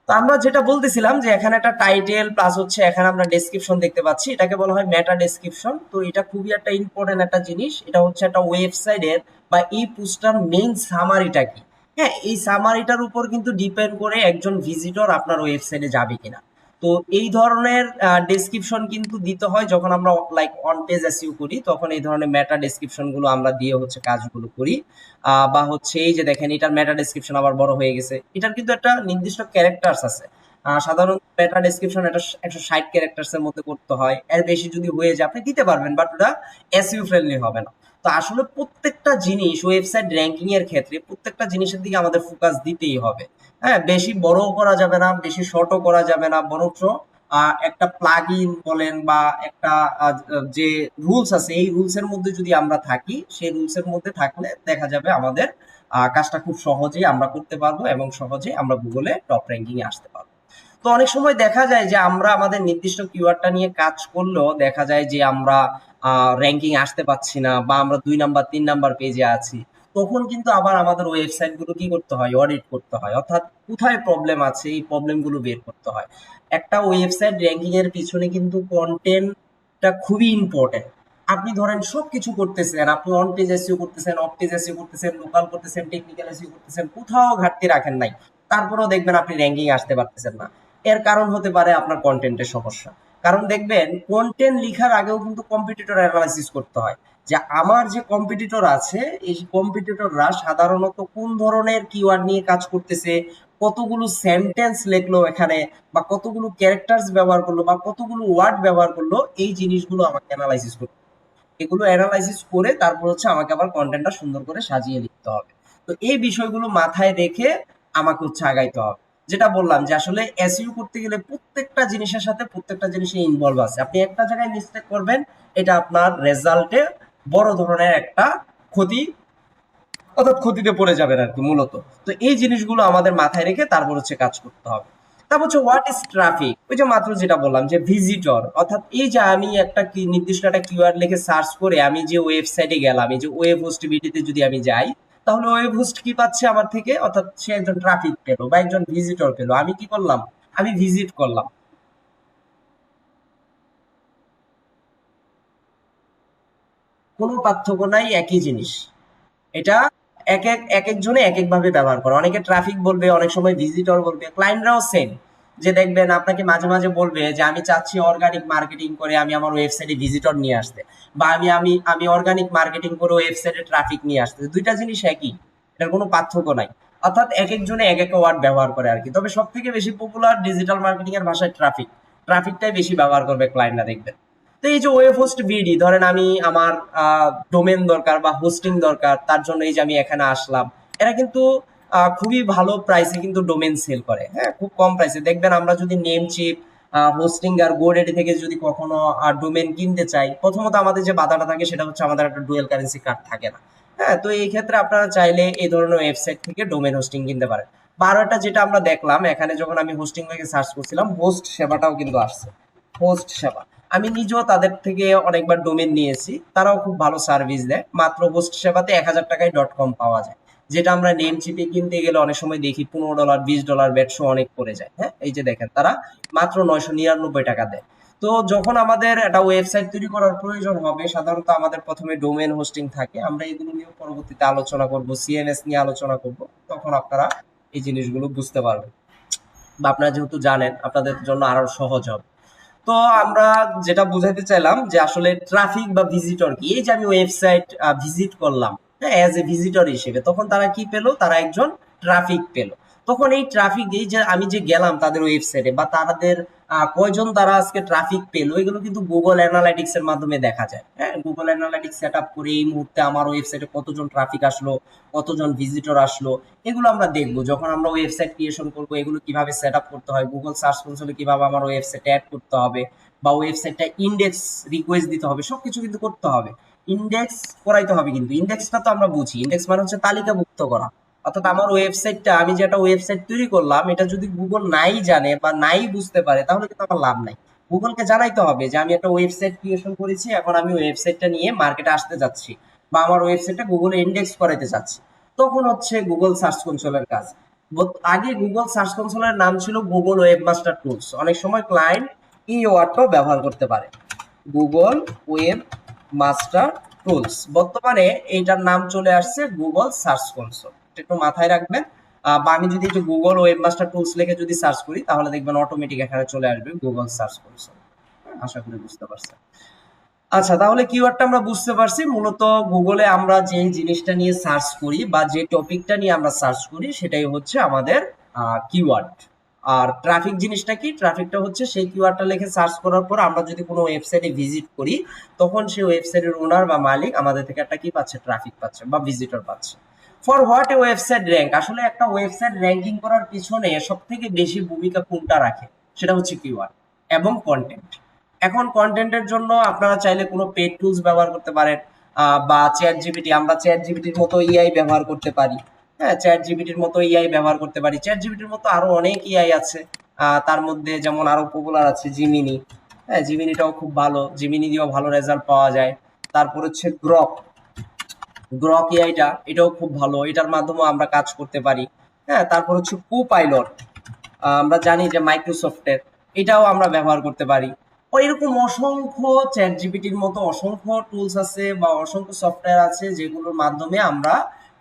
Speaker 1: তো আমরা যেটা বলতেছিলাম যে এখানে একটা টাইটেল প্লাস হচ্ছে এখানে আমরা ডেসক্রিপশন দেখতে পাচ্ছি, এটাকে বলা হয় মেটা ডেসক্রিপশন। তো এটা খুবই একটা ইম্পর্টেন্ট একটা জিনিস, এটা হচ্ছে একটা ওয়েবসাইটের বা এই পোস্টটার মেইন সামারিটা কি। হ্যাঁ, এই সামারিটার উপর কিন্তু ডিপেন্ড করে একজন ভিজিটর আপনার ওয়েবসাইটে যাবে কিনা। তো এই ধরনের ডেসক্রিপশন কিন্তু দিতে হয় যখন আমরা লাইক অন পেজ এসইও করি, তখন এই ধরনের মেটা ডেসক্রিপশন গুলো আমরা দিয়ে হচ্ছে কাজগুলো করি। বা হচ্ছে এই যে দেখেন এটার মেটা ডেসক্রিপশন আবার বড় হয়ে গেছে, এটার কিন্তু একটা নির্দিষ্ট ক্যারেক্টার্স আছে। সাধারণত মেটা ডেসক্রিপশন এটা 160 ক্যারেক্টার্স এর মধ্যে করতে হয়, এর বেশি যদি হয়ে যায় আপনি দিতে পারবেন, বাট ওটা এসইও ফ্রেন্ডলি হবে না। তো আসলে প্রত্যেকটা জিনিস ওয়েবসাইট র্যাঙ্কিং এর ক্ষেত্রে প্রত্যেকটা জিনিসের দিকে আমাদের ফোকাস দিতেই হবে। হ্যাঁ, বেশি বড়ও করা যাবে না, বেশি শর্টও করা যাবে না, বরঞ্চ একটা প্লাগ ইন বলেন বা একটা যে রুলস আছে এই রুলস এর মধ্যে যদি আমরা থাকি, সেই রুলস এর মধ্যে থাকলে দেখা যাবে আমাদের কাজটা খুব সহজেই আমরা করতে পারবো এবং সহজেই আমরা গুগলে টপ র্যাঙ্কিং এ আসতে পারবো। তো অনেক সময় দেখা যায় যে আমরা আমাদের নির্দিষ্ট কিওয়ার্ডটা নিয়ে কাজ করলেও দেখা যায় যে আমরা র্যাঙ্কিং আসতে পারছি না, বা আমরা 2 নাম্বার 3 নাম্বার পেজে আছি। তখন কিন্তু আবার আমাদের ওয়েবসাইট গুলো কি করতে হয়, অডিট করতে হয়, অর্থাৎ কোথায় প্রবলেম আছে এই প্রবলেম গুলো বের করতে হয়। একটা ওয়েবসাইট র্যাঙ্কিং এর পিছনে কিন্তু কন্টেন্টটা খুবই ইম্পর্টেন্ট। আপনি ধরেন সবকিছু করতেছেন, আপনি অন পেজ এসইও করতেছেন, অফ পেজ এসইও করতেছেন, লোকাল করতেছেন, টেকনিক্যাল এসইও করতেছেন, কোথাও ঘাটতি রাখেন নাই, তারপরেও দেখবেন আপনি র্যাঙ্কিং আসতে পারতেছেন না। এর কারণ হতে পারে আপনার কন্টেন্টের সমস্যা। কারণ দেখবেন কন্টেন্ট লিখার আগেও কিন্তু কম্পিটিটর অ্যানালাইসিস করতে হয়, যে আমার যে কম্পিটিটর আছে এই কম্পিটিটররা সাধারণত কোন ধরনের কিওয়ার্ড নিয়ে কাজ করতেছে, কতগুলো সেন্টেন্স লিখলো এখানে, বা কতগুলো ক্যারেক্টার্স ব্যবহার করলো, বা কতগুলো ওয়ার্ড ব্যবহার করলো, এই জিনিসগুলো আমাকে অ্যানালাইসিস করতে হবে। এগুলো অ্যানালাইসিস করে তারপর হচ্ছে আমাকে আবার কন্টেন্টটা সুন্দর করে সাজিয়ে লিখতে হবে। তো এই বিষয়গুলো মাথায় রেখে আমাকে হচ্ছে আগাইতে হবে। যেটা বললাম যে আসলে এসইও করতে গেলে প্রত্যেকটা জিনিসের সাথে প্রত্যেকটা জিনিসে ইনভলভ আছে, আপনি একটা জায়গায় মিস্টেক করবেন, এটা আপনার রেজাল্টে বড় ধরনের একটা ক্ষতি, অর্থাৎ ক্ষতিতে পড়ে যাবেন আর কি মূলত। তো এই জিনিসগুলো আমাদের মাথায় রেখে তারপর হচ্ছে কাজ করতে হবে। তারপর হচ্ছে হোয়াট ইজ ট্রাফিক, ওই যে মাত্র যেটা বললাম যে ভিজিটর, অর্থাৎ এই যে আমি একটা কি নির্দিষ্ট একটা কিওয়ার্ড লিখে সার্চ করে আমি যে ওয়েবসাইটে গেলাম, এই যে ওয়েব হোস্ট বিডিতে যদি আমি যাই, তাহলে ওয়েব হোস্ট কি পাচ্ছে আমার থেকে, অর্থাৎ সে একজন ট্রাফিক পেলো বা একজন ভিজিটর পেলো, আমি কি করলাম, আমি ভিজিট করলাম। কোনো পার্থক্য নাই, একই জিনিস। এটা এক একজনে এক এক ভাবে ব্যবহার করে, অনেকে ট্রাফিক বলবে, অনেক সময় ভিজিটর বলবে, ক্লায়েন্টরাও সেম। যে দেখবেন আপনাকে মাঝে মাঝে বলবে যে আমি চাচ্ছি অর্গানিক মার্কেটিং করে আমি আমার ওয়েবসাইটে ভিজিটর নিয়ে আসতে, বা আমি আমি আমি অর্গানিক মার্কেটিং করে ওয়েবসাইটে ট্রাফিক নিয়ে আসতে, দুইটা জিনিস একই, এটার কোনো পার্থক্য নাই। অর্থাৎ এক একজনে এক এক ওয়ার্ড ব্যবহার করে আর কি। তবে সব থেকে বেশি পপুলার ডিজিটাল মার্কেটিং এর ভাষায় ট্রাফিক, ট্রাফিকটাই বেশি ব্যবহার করবে ক্লায়েন্টরা দেখবেন। তো এই যে ওয়েব হোস্ট বিডি, ধরেন আমি আমার ডোমেন দরকার বা হোস্টিং দরকার, তার জন্য এই যে আমি এখানে আসলাম, এরা কিন্তু খুবই ভালো প্রাইসে কিন্তু ডোমেন সেল করে, হ্যাঁ, খুব কম প্রাইসে। দেখবেন আমরা যদি নেমচিপ, হোস্টিং আর গোডেডি থেকে যদি কখনো ডোমেন কিনতে চাই, প্রথমত আমাদের যে বাধাটা থাকে সেটা হচ্ছে আমাদের একটা ডুয়েল কারেন্সি কার্ড থাকে না। হ্যাঁ, তো এই ক্ষেত্রে আপনারা চাইলে এই ধরনের ওয়েবসাইট থেকে ডোমেন হোস্টিং কিনতে পারেন। বা আরো একটা যেটা আমরা দেখলাম এখানে, যখন আমি হোস্টিং থেকে সার্চ করছিলাম, হোস্ট সেবাটাও কিন্তু আসছে, হোস্ট সেবা। আমি নিজেও তাদের থেকে অনেকবার ডোমেন নিয়েছি, তারাও খুব ভালো সার্ভিস দেয়। মাত্র হোস্ট সেবাতে 1000 টাকায় .com পাওয়া যায়, যেটা আমরা নেম চিপে কিনতে গেলে অনেক সময় দেখি $15 $20 ব্যবসা অনেক পড়ে যায়। হ্যাঁ, এই যে দেখেন তারা মাত্র 999 টাকা দেয়। তো যখন আমাদের একটা ওয়েবসাইট তৈরি করার প্রয়োজন হবে, সাধারণত আমাদের প্রথমে ডোমেন হোস্টিং থাকে, আমরা এগুলো নিয়ে পরবর্তীতে আলোচনা করব, সিএমএস নিয়ে আলোচনা করব, তখন আপনারা এই জিনিসগুলো বুঝতে পারবেন, বা আপনারা যেহেতু জানেন আপনাদের জন্য আরো সহজ হবে। তো আমরা যেটা বুঝাইতে চাইলাম যে আসলে ট্রাফিক বা ভিজিটর কি, এই যে আমি ওয়েবসাইট ভিজিট করলাম, হ্যাঁ, অ্যাজ এ ভিজিটর হিসেবে, তখন তারা কি পেলো, তারা একজন ট্রাফিক পেলো। তখন এই ট্রাফিক, এই যে আমি যে গেলাম তাদের ওয়েবসাইটে, বা তাদের কয়জন তারা আজকে ট্রাফিক পেলো, এগুলো কিন্তু গুগল অ্যানালাইটিক্স এর মাধ্যমে দেখা যায়। হ্যাঁ, গুগল অ্যানালাইটিক্স সেট আপ করে এই মুহূর্তে আমার ওয়েবসাইটে কতজন ট্রাফিক আসলো, কতজন ভিজিটর আসলো, এগুলো আমরা দেখবো যখন আমরা ওয়েবসাইট ক্রিয়েশন করবো, এগুলো কিভাবে সেট আপ করতে হয়, গুগল সার্চ কনসোলে কিভাবে আমার ওয়েবসাইটে অ্যাড করতে হবে, বা ওয়েবসাইটটা ইন্ডেক্স রিকোয়েস্ট দিতে হবে, সবকিছু কিন্তু করতে হবে। ইন্ডেক্স করাইতে হবে, কিন্তু ইন্ডেক্সটা তো আমরা বুঝি, ইন্ডেক্স মানে হচ্ছে তালিকাভুক্ত করা। অর্থাৎ আমার ওয়েবসাইটটা, আমি যে একটা ওয়েবসাইট তৈরি করলাম, এটা যদি গুগল নাই জানে বা নাই বুঝতে পারে, তাহলে কিন্তু আমার লাভ নাই। গুগলকে জানাইতে হবে যে আমি একটা ওয়েবসাইট ক্রিয়েশন করেছি, এখন আমি ওয়েবসাইটটা নিয়ে মার্কেটে আসতে যাচ্ছি, বা আমার ওয়েবসাইটটা গুগলে ইন্ডেক্স করাইতে চাচ্ছি। তখন হচ্ছে গুগল সার্চ কনসোলের কাজ। আগে গুগল সার্চ কনসোলের নাম ছিল গুগল ওয়েবমাস্টার টুলস। অনেক সময় ক্লায়েন্ট এই ওয়ার্ডটাও ব্যবহার করতে পারে, গুগল ওয়েব মাস্টার টুলস। বর্তমানে এইটার নাম চলে আসছে গুগল সার্চ কনসোল, একটু মাথায় রাখবেন। বা আমি যদি একটু গুগল ওয়েব মাস্টার টুলস লিখে যদি সার্চ করি, তাহলে দেখবেন অটোমেটিক এখানে চলে আসবে গুগল সার্চ কনসোল। আশা করি বুঝতে পারছেন। আচ্ছা, তাহলে কিওয়ার্ডটা আমরা বুঝতে পারছি। মূলত গুগলে আমরা যে জিনিসটা নিয়ে সার্চ করি বা যে টপিকটা নিয়ে আমরা সার্চ করি, সেটাই হচ্ছে আমাদের কিওয়ার্ড। আর ট্রাফিক জিনিসটা কি? ট্রাফিকটা হচ্ছে সেই কিওয়ার্ডটা লিখে সার্চ করার পর আমরা যদি কোনো ওয়েবসাইটে ভিজিট করি, তখন সেই ওয়েবসাইটের ওনার বা মালিক আমাদের থেকে একটা কি পাচ্ছে? ট্রাফিক পাচ্ছে বা ভিজিটর পাচ্ছে। For what a website rank, আসলে একটা ওয়েবসাইট র্যাঙ্কিং করার পিছনে সব থেকে বেশি ভূমিকা কোনটা রাখে? সেটা হচ্ছে কিওয়ার্ড এবং কন্টেন্ট। এখন কন্টেন্টের জন্য আপনারা চাইলে কোনো পেড টুলস ব্যবহার করতে পারেন, বা চ্যাট জিপিটি, আমরা চ্যাট জিপিটির মতো এআই ব্যবহার করতে পারি। হ্যাঁ, চ্যাট জিপিটির মতো এআই ব্যবহার করতে পারি। চ্যাট জিপিটির মতো আরো অনেক এআই আছে। তার মধ্যে যেমন আরো পপুলার আছে জিমিনি। হ্যাঁ, জিমিনিটাও খুব ভালো, জিমিনি দিয়েও ভালো রেজাল্ট পাওয়া যায়। তারপর হচ্ছে গ্রক, গ্রক এআইটা, এটাও খুব ভালো, এটার মাধ্যমে আমরা কাজ করতে পারি। হ্যাঁ, তারপর হচ্ছে কোপাইলট, আমরা জানি যে মাইক্রোসফটের, এটাও আমরা ব্যবহার করতে পারি। এরকম অসংখ্য চ্যাট জিপিটির মতো অসংখ্য টুলস আছে বা অসংখ্য সফটওয়্যার আছে, যেগুলোর মাধ্যমে আমরা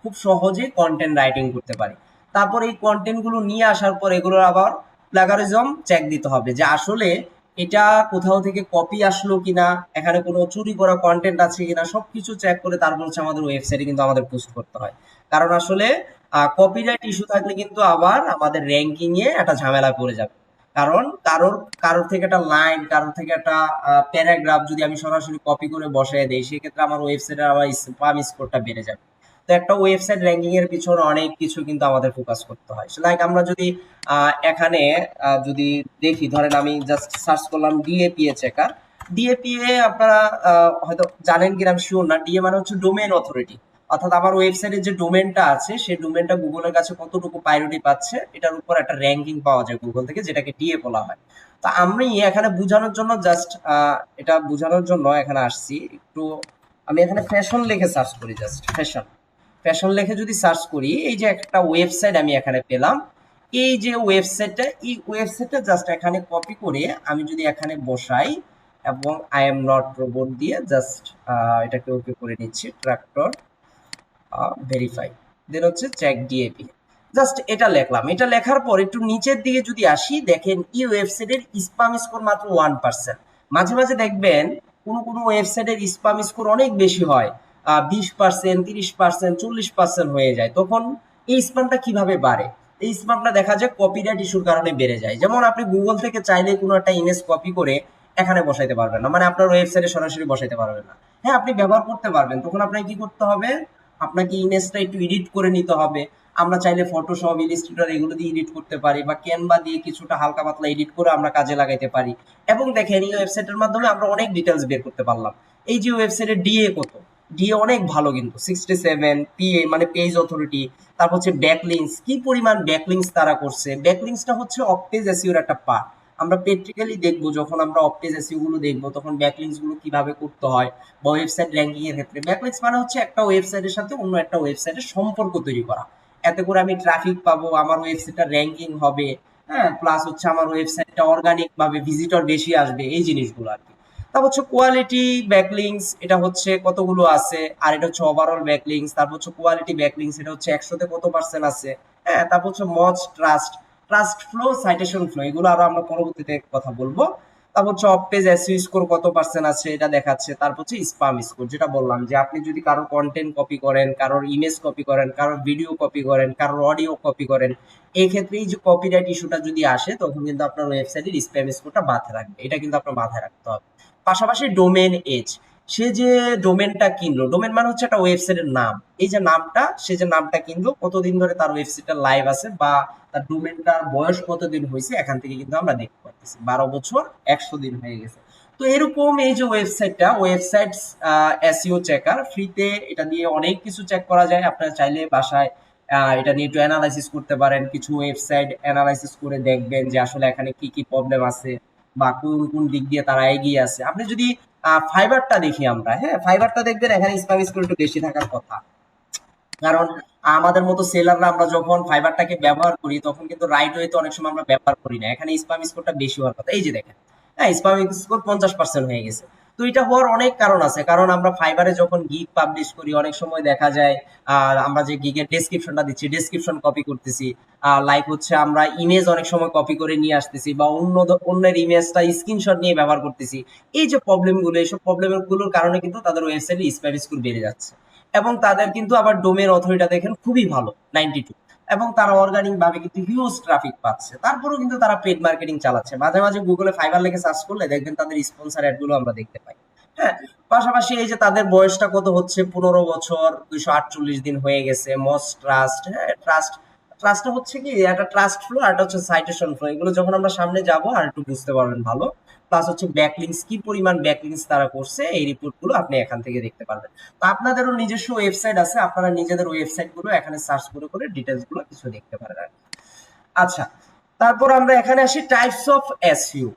Speaker 1: খুব সহজে কন্টেন্ট রাইটিং করতে পারি। তারপর এই কন্টেন্ট গুলো নিয়ে আসার পর এগুলোর আবার প্লাগারিজম চেক দিতে হবে যে আসলে এটা কোথাও থেকে কপি আসলো কিনা, এখানে কোনো চুরি করা কন্টেন্ট আছে কিনা, সবকিছু চেক করে তারপর হচ্ছে আমাদের ওয়েবসাইটে কিন্তু আমাদের পোস্ট করতে হয়। কারণ আসলে কপিরাইট ইস্যু থাকলে কিন্তু আবার আমাদের র্যাঙ্কিং এ একটা ঝামেলা পড়ে যাবে। কারণ কারোর থেকে একটা লাইন, কারোর থেকে একটা প্যারাগ্রাফ যদি আমি সরাসরি কপি করে বসায় দেই, সেক্ষেত্রে আমার ওয়েবসাইটের আবার স্প্যাম স্কোরটা বেড়ে যাবে। তো একটা ওয়েবসাইট র্যাঙ্কিং এর পিছনে অনেক কিছু কিন্তু আমাদের ফোকাস করতে হয়। লাইক আমরা যদি এখানে যদি দেখি, ধরেন আমি জাস্ট সার্চ করলাম ডিএপিএ চেকার। ডিএপিএ আপনারা হয়তো জানেন কিনা আমি শিওর না। ডিএ মানে হচ্ছে ডোমেইন অথরিটি, অর্থাৎ আমার ওয়েবসাইটের যে ডোমেনটা আছে, সেই ডোমেনটা গুগলের কাছে কতটুকু প্রায়োরিটি পাচ্ছে, এটার উপর একটা র্যাঙ্কিং পাওয়া যায় গুগল থেকে, যেটাকে ডিএ বলা হয়। তো আমি এখানে বোঝানোর জন্য জাস্ট এটা বোঝানোর জন্য এখানে আসছি একটু। আমি এখানে ফ্যাশন লিখে সার্চ করি, জাস্ট ফ্যাশন, ফ্যাশন লিখে যদি সার্চ করি, এই যে একটা ওয়েবসাইট আমি এখানে পেলাম। এই যে ওয়েবসাইটটা, এই ওয়েবসাইটটা জাস্ট এখানে কপি করে আমি যদি এখানে বসাই এবং আই এম নট রোবট দিয়ে জাস্ট এটাকে ওকে করে নিচ্ছি, ট্রাক্টর ভেরিফাই, দেন হচ্ছে চেক ডিএপি, জাস্ট এটা লিখলাম। এটা লেখার পর একটু নিচের দিকে যদি আসি, দেখেন এই ওয়েবসাইটের স্প্যাম স্কোর মাত্র 1%। মাঝে মাঝে দেখবেন কোনো কোনো ওয়েবসাইটের স্প্যাম স্কোর অনেক বেশি হয়, 20%, 30%, 40% হয়ে যায়। তখন এই স্প্যামটা কিভাবে বাড়ে? এই স্প্যামটা দেখা যায় কপিরাইট ইস্যুর কারণে বেড়ে যায়। যেমন আপনি গুগল থেকে চাইলে কোনো একটা ইমেজ কপি করে এখানে বসাইতে পারবেন না, মানে আপনার ওয়েবসাইটে সরাসরি বসাইতে পারবেন না। হ্যাঁ, আপনি ব্যবহার করতে পারবেন, তখন আপনাকে কি করতে হবে? আপনাকে ইমেজটা একটু এডিট করে নিতে হবে। আমরা চাইলে ফটোশপ, ইলাস্ট্রেটর এগুলো দিয়ে এডিট করতে পারি, বা ক্যানভা দিয়ে কিছুটা হালকা পাতলা এডিট করে আমরা কাজে লাগাইতে পারি। এবং দেখেন এই ওয়েবসাইটের মাধ্যমে আমরা অনেক ডিটেলস বের করতে পারলাম। এই যে ওয়েবসাইটের ডিএ কত, ডিএ অনেক ভালো কিন্তু 67, পিএ মানে পেজ অথরিটি। তারপর হচ্ছে ব্যাকলিংস, কি পরিমাণ ব্যাকলিংস তারা করছে। ব্যাকলিংসটা হচ্ছে অফ পেজ এসইওর একটা পার্ট। আমরা প্র্যাকটিক্যালি দেখবো, যখন আমরা অফ পেজ এসইও গুলো দেখবো, তখন ব্যাকলিংস গুলো কিভাবে করতে হয়, বা ওয়েবসাইট র্যাঙ্কিং এর ক্ষেত্রে ব্যাকলিংস মানে হচ্ছে একটা ওয়েবসাইটের সাথে অন্য একটা ওয়েবসাইটের সম্পর্ক তৈরি করা। এতে করে আমি ট্রাফিক পাবো, আমার ওয়েবসাইটটা র্যাঙ্কিং হবে। হ্যাঁ, প্লাস হচ্ছে আমার ওয়েবসাইটটা অর্গানিক ভাবে ভিজিটর বেশি আসবে, এই জিনিসগুলো আর কি। তারপর হচ্ছে কোয়ালিটি ব্যাকলিংস, এটা হচ্ছে কতগুলো আছে। আর এটা হচ্ছে ওভারঅল ব্যাকলিংস। তারপর হচ্ছে কোয়ালিটি ব্যাকলিংস, এটা হচ্ছে 100-তে কত পার্সেন্ট আছে। হ্যাঁ, তারপর হচ্ছে Moz, trust, trust flow, citation flow, এগুলো আরো আমরা পরবর্তীতে কথা বলবো। তারপর হচ্ছে অফ পেজ এসইও স্কোর কত পার্সেন্ট আছে, এটা দেখাচ্ছে। তারপর হচ্ছে স্প্যাম স্কোর, যেটা বললাম যে আপনি যদি কারোর কন্টেন্ট কপি করেন, কারোর ইমেজ কপি করেন, কারোর ভিডিও কপি করেন, কারোর অডিও কপি করেন, এই ক্ষেত্রে এই যে কপিরাইট ইস্যুটা যদি আসে, তখন কিন্তু আপনার ওয়েবসাইটের স্প্যাম স্কোরটা মাথায় রাখবে। এটা কিন্তু আপনার মাথায় রাখতে হবে। পাশাপাশি ডোমেন এজ, সে যে ডোমেনটা কিনলো, ডোমেন মানে হচ্ছে একটা ওয়েবসাইটের নাম। এই যে নামটা, সে যে নামটা কিনলো, কতদিন ধরে তার ওয়েবসাইটটা লাইভ আছে, বা তার ডোমেনটার বয়স কতদিন হয়েছে, এখান থেকে কিন্তু আমরা দেখতে পাচ্ছি 12 বছর 100 দিন হয়ে গেছে। তো এরকম এই যে ওয়েবসাইট এসইও চেকার ফ্রিতে, এটা দিয়ে অনেক কিছু চেক করা যায়। আপনারা চাইলে বাসায় এটা নিয়ে একটু অ্যানালাইসিস করতে পারেন, কিছু ওয়েবসাইট অ্যানালাইসিস করে দেখবেন যে আসলে এখানে কি কি প্রবলেম আছে বা কোন কোন দিক দিয়ে তারা এগিয়ে আছে। আপনি যদি ফাইবারটা দেখি আমরা, হ্যাঁ ফাইবারটা দেখবেন এখানে স্প্যাম স্কোর একটু বেশি থাকার কথা। কারণ আমাদের মতো সেলাররা আমরা যখন ফাইবারটাকে ব্যবহার করি তখন কিন্তু রাইট ওয়েতে অনেক সময় আমরা ব্যবহার করি না, এখানে স্প্যাম স্কোরটা বেশি হওয়ার কথা। এই যে দেখেন, হ্যাঁ স্প্যাম স্কোর 50% হয়ে গেছে। তো এটা হওয়ার অনেক কারণ আছে, কারণ আমরা ফাইবারে যখন গিগ পাবলিশ করি অনেক সময় দেখা যায় আমরা যে গিগের ডেসক্রিপশনটা দিচ্ছি ডেসক্রিপশন কপি করতেছি, লাইক হচ্ছে আমরা ইমেজ অনেক সময় কপি করে নিয়ে আসতেছি বা অন্যের ইমেজটা স্ক্রিনশট নিয়ে ব্যবহার করতেছি। এই যে প্রবলেমগুলো, এইসব প্রবলেমগুলোর কারণে কিন্তু তাদের ওয়েবসাইটে স্প্যাম স্কোর বেড়ে যাচ্ছে। এবং তাদের কিন্তু আবার ডোমেন অথরিটা দেখেন খুবই ভালো, 92, এবং তারা অর্গানিক ভাবে কিন্তু হিউজ ট্রাফিক পাচ্ছে। তারপরেও কিন্তু তারা পেড মার্কেটিং চালাচ্ছে। মাঝে মাঝে গুগলে ফাইবার লিখে সার্চ করলে দেখবেন তাদের স্পন্সর অ্যাড গুলো আমরা দেখতে পাই। হ্যাঁ, পাশাপাশি এই যে তাদের বয়সটা কত হচ্ছে, 15 বছর, 248 দিন হয়ে গেছে। মোস্ট ট্রাস্ট, হ্যাঁ ট্রাস্টটা হচ্ছে কি একটা ট্রাস্ট ফ্লো আর একটা হচ্ছে সাইটেশন ফ্লো। এগুলো যখন আমরা সামনে যাব আর একটু বুঝতে পারবেন ভালো। প্লাস হচ্ছে ব্যাকলিংস, কি পরিমাণ ব্যাকলিংস তারা করছে এই রিপোর্ট গুলো আপনি এখান থেকে দেখতে পারবেন। তো আপনাদেরও নিজস্ব ওয়েবসাইট আছে, আপনারা নিজেদের ওয়েবসাইট গুলো এখানে সার্চ করে করে ডিটেলস গুলো কিছু দেখতে পারেন আর কি। আচ্ছা, তারপর আমরা এখানে আসি টাইপস অফ এসইও।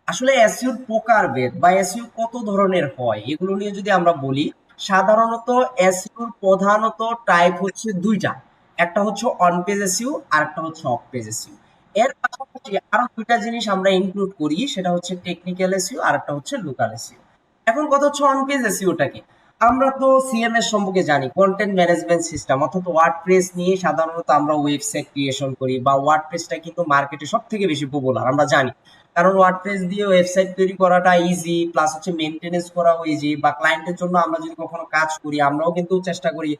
Speaker 1: আসলে এসইওর প্রকারভেদ বা এসইও কত ধরনের হয় এগুলো নিয়ে যদি আমরা বলি, সাধারণত এসইওর প্রধানত টাইপ হচ্ছে দুইটা, একটা হচ্ছে অন পেজ এসইও আর একটা হচ্ছে অফ পেজ এসইও। এর পাশাপাশি আরো দুইটা জিনিস আমরা ইনক্লুড করি, সেটা হচ্ছে টেকনিক্যাল এসইও আর একটা হচ্ছে লোকাল এসইও। এখন কথা হচ্ছে অন পেজ এসইওটা কি। আমরা তো সিএমএস সম্পর্কে জানি, কন্টেন্ট ম্যানেজমেন্ট সিস্টেম, অর্থাৎ ওয়ার্ডপ্রেস নিয়ে সাধারণত আমরা ওয়েবসাইট ক্রিয়েশন করি, বা ওয়ার্ডপ্রেসটা কিন্তু মার্কেটে সব থেকে বেশি পপুলার আমরা জানি। কারণ ওয়ার্ডপ্রেস দিয়ে ওয়েবসাইট তৈরি করাটা ইজি, প্লাস হচ্ছে মেনটেনেন্স করাও ইজি, বা ক্লায়েন্টের জন্য আমরা যদি কখনো কাজ করি আমরাও কিন্তু চেষ্টা করি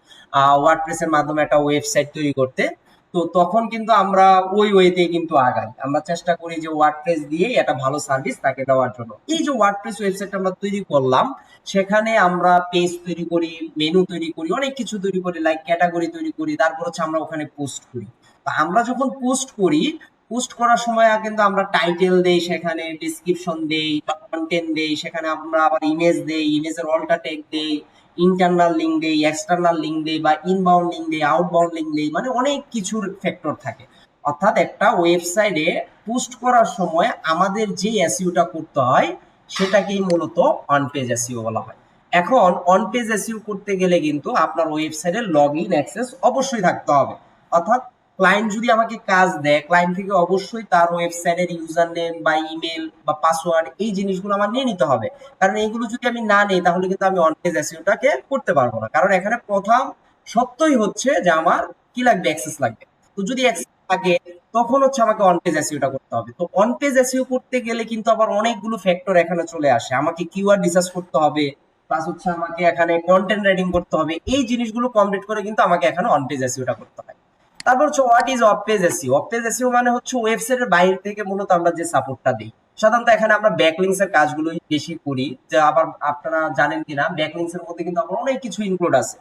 Speaker 1: ওয়ার্ডপ্রেসের মাধ্যমে একটা ওয়েবসাইট তৈরি করতে। তো তখন কিন্তু আমরা ওই ওয়েতে কিন্তু আগাই, আমরা চেষ্টা করি যে ওয়ার্ডপ্রেস দিয়ে একটা ভালো সার্ভিস তাকে দেওয়ার জন্য। এই যে ওয়ার্ডপ্রেস ওয়েবসাইট আমরা তৈরি করলাম, সেখানে আমরা পেজ তৈরি করি, মেনু তৈরি করি, অনেক কিছু তৈরি করি, লাইক ক্যাটাগরি তৈরি করি, তারপর হচ্ছে আমরা ওখানে পোস্ট করি। তো আমরা যখন পোস্ট করি, পোস্ট করার সময় কিন্তু আমরা টাইটেল দেই, সেখানে ডিসক্রিপশন দেই, কন্টেন্ট দেই, সেখানে আমরা আবার ইমেজ দেই, ইমেজের অল্টা টেক দেই, ইন্টারনাল লিঙ্ক দেই, এক্সটার্নাল লিঙ্ক দেই, বা ইনবাউন্ড লিঙ্ক দেই, আউটবাউন্ড লিঙ্ক দেই, মানে অনেক কিছুর ফ্যাক্টর থাকে। অর্থাৎ একটা ওয়েবসাইটে পোস্ট করার সময় আমাদের যে এসইওটা করতে হয় সেটাকেই মূলত অন পেজ এসইও বলা হয়। এখন অন পেজ এসইও করতে গেলে কিন্তু আপনার ওয়েবসাইটের লগ ইন অ্যাক্সেস অবশ্যই থাকতে হবে। অর্থাৎ ক্লায়েন্ট যদি আমাকে কাজ দেয়, ক্লায়েন্ট থেকে অবশ্যই তার ওয়েবসাইটের ইউজার নেম বা ইমেল বা পাসওয়ার্ড এই জিনিসগুলো আমার নিয়ে নিতে হবে। কারণ এইগুলো যদি আমি না নিই তাহলে কিন্তু আমি অন পেজ এসইওটাকে করতে পারবো না। কারণ এখানে প্রথম সত্যই হচ্ছে যে আমার কি লাগবে, অ্যাক্সেস লাগবে। তো যদি অ্যাক্সেস থাকে তখন হচ্ছে আমাকে অন পেজ এসইওটা করতে হবে। তো অন পেজ এসইও করতে গেলে কিন্তু আবার অনেকগুলো ফ্যাক্টর এখানে চলে আসে। আমাকে কিওয়ার্ড রিসার্চ করতে হবে, প্লাস হচ্ছে আমাকে এখানে কন্টেন্ট রাইটিং করতে হবে। এই জিনিসগুলো কমপ্লিট করে কিন্তু আমাকে এখানে অন পেজ এসইওটা করতে হয়। তারপর হচ্ছে what is of page SEO. Of page SEO মানে হচ্ছে ওয়েবসাইটের বাইরে থেকে মূলত আমরা যে সাপোর্টটা দিই। সাধারণত এখানে আমরা ব্যাকলিংস এর কাজগুলোই বেশি করি। যে আবার আপনারা জানেন কিনা, ব্যাকলিংস এর মধ্যে কিন্তু আবার অনেক কিছু ইনক্লুড আছে,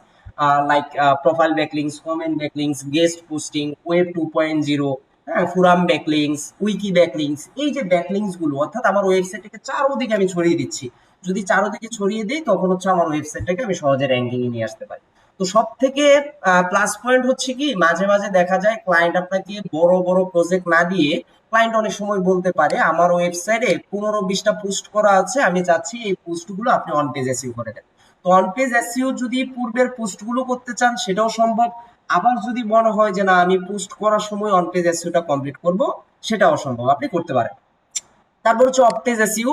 Speaker 1: like profile backlinks, comment backlinks, guest posting, web 2.0, হ্যাঁ ফোরাম ব্যাকলিংস, উইকি ব্যাকলিংস। এই যে ব্যাকলিংস গুলো অর্থাৎ আমার ওয়েবসাইটটাকে চারোদিকে আমি ছড়িয়ে দিচ্ছি। যদি চারোদিকে ছড়িয়ে দিই তখন হচ্ছে আমার ওয়েবসাইটটাকে আমি সহজে র্যাঙ্কিং এ নিয়ে আসতে পারি। তো সব থেকে প্লাস পয়েন্ট হচ্ছে কি, মাঝে মাঝে দেখা যায় ক্লায়েন্ট আপনাকে বড় বড় প্রজেক্ট না দিয়ে ক্লায়েন্ট অনেক সময় বলতে পারে আমার ওয়েবসাইটে 15-20টা পোস্ট করা আছে, আমি চাচ্ছি এই পোস্টগুলো আপনি অন পেজ এসইও করে দেন। তো অন পেজ এসইও যদি পূর্বের পোস্টগুলো করতে চান সেটাও সম্ভব। আবার যদি মনে হয় যে না আমি পোস্ট করার সময় অন পেজ এসইওটা কমপ্লিট করব, সেটাও সম্ভব, আপনি করতে পারেন। তারপর হচ্ছে অপটেজ এসইউ।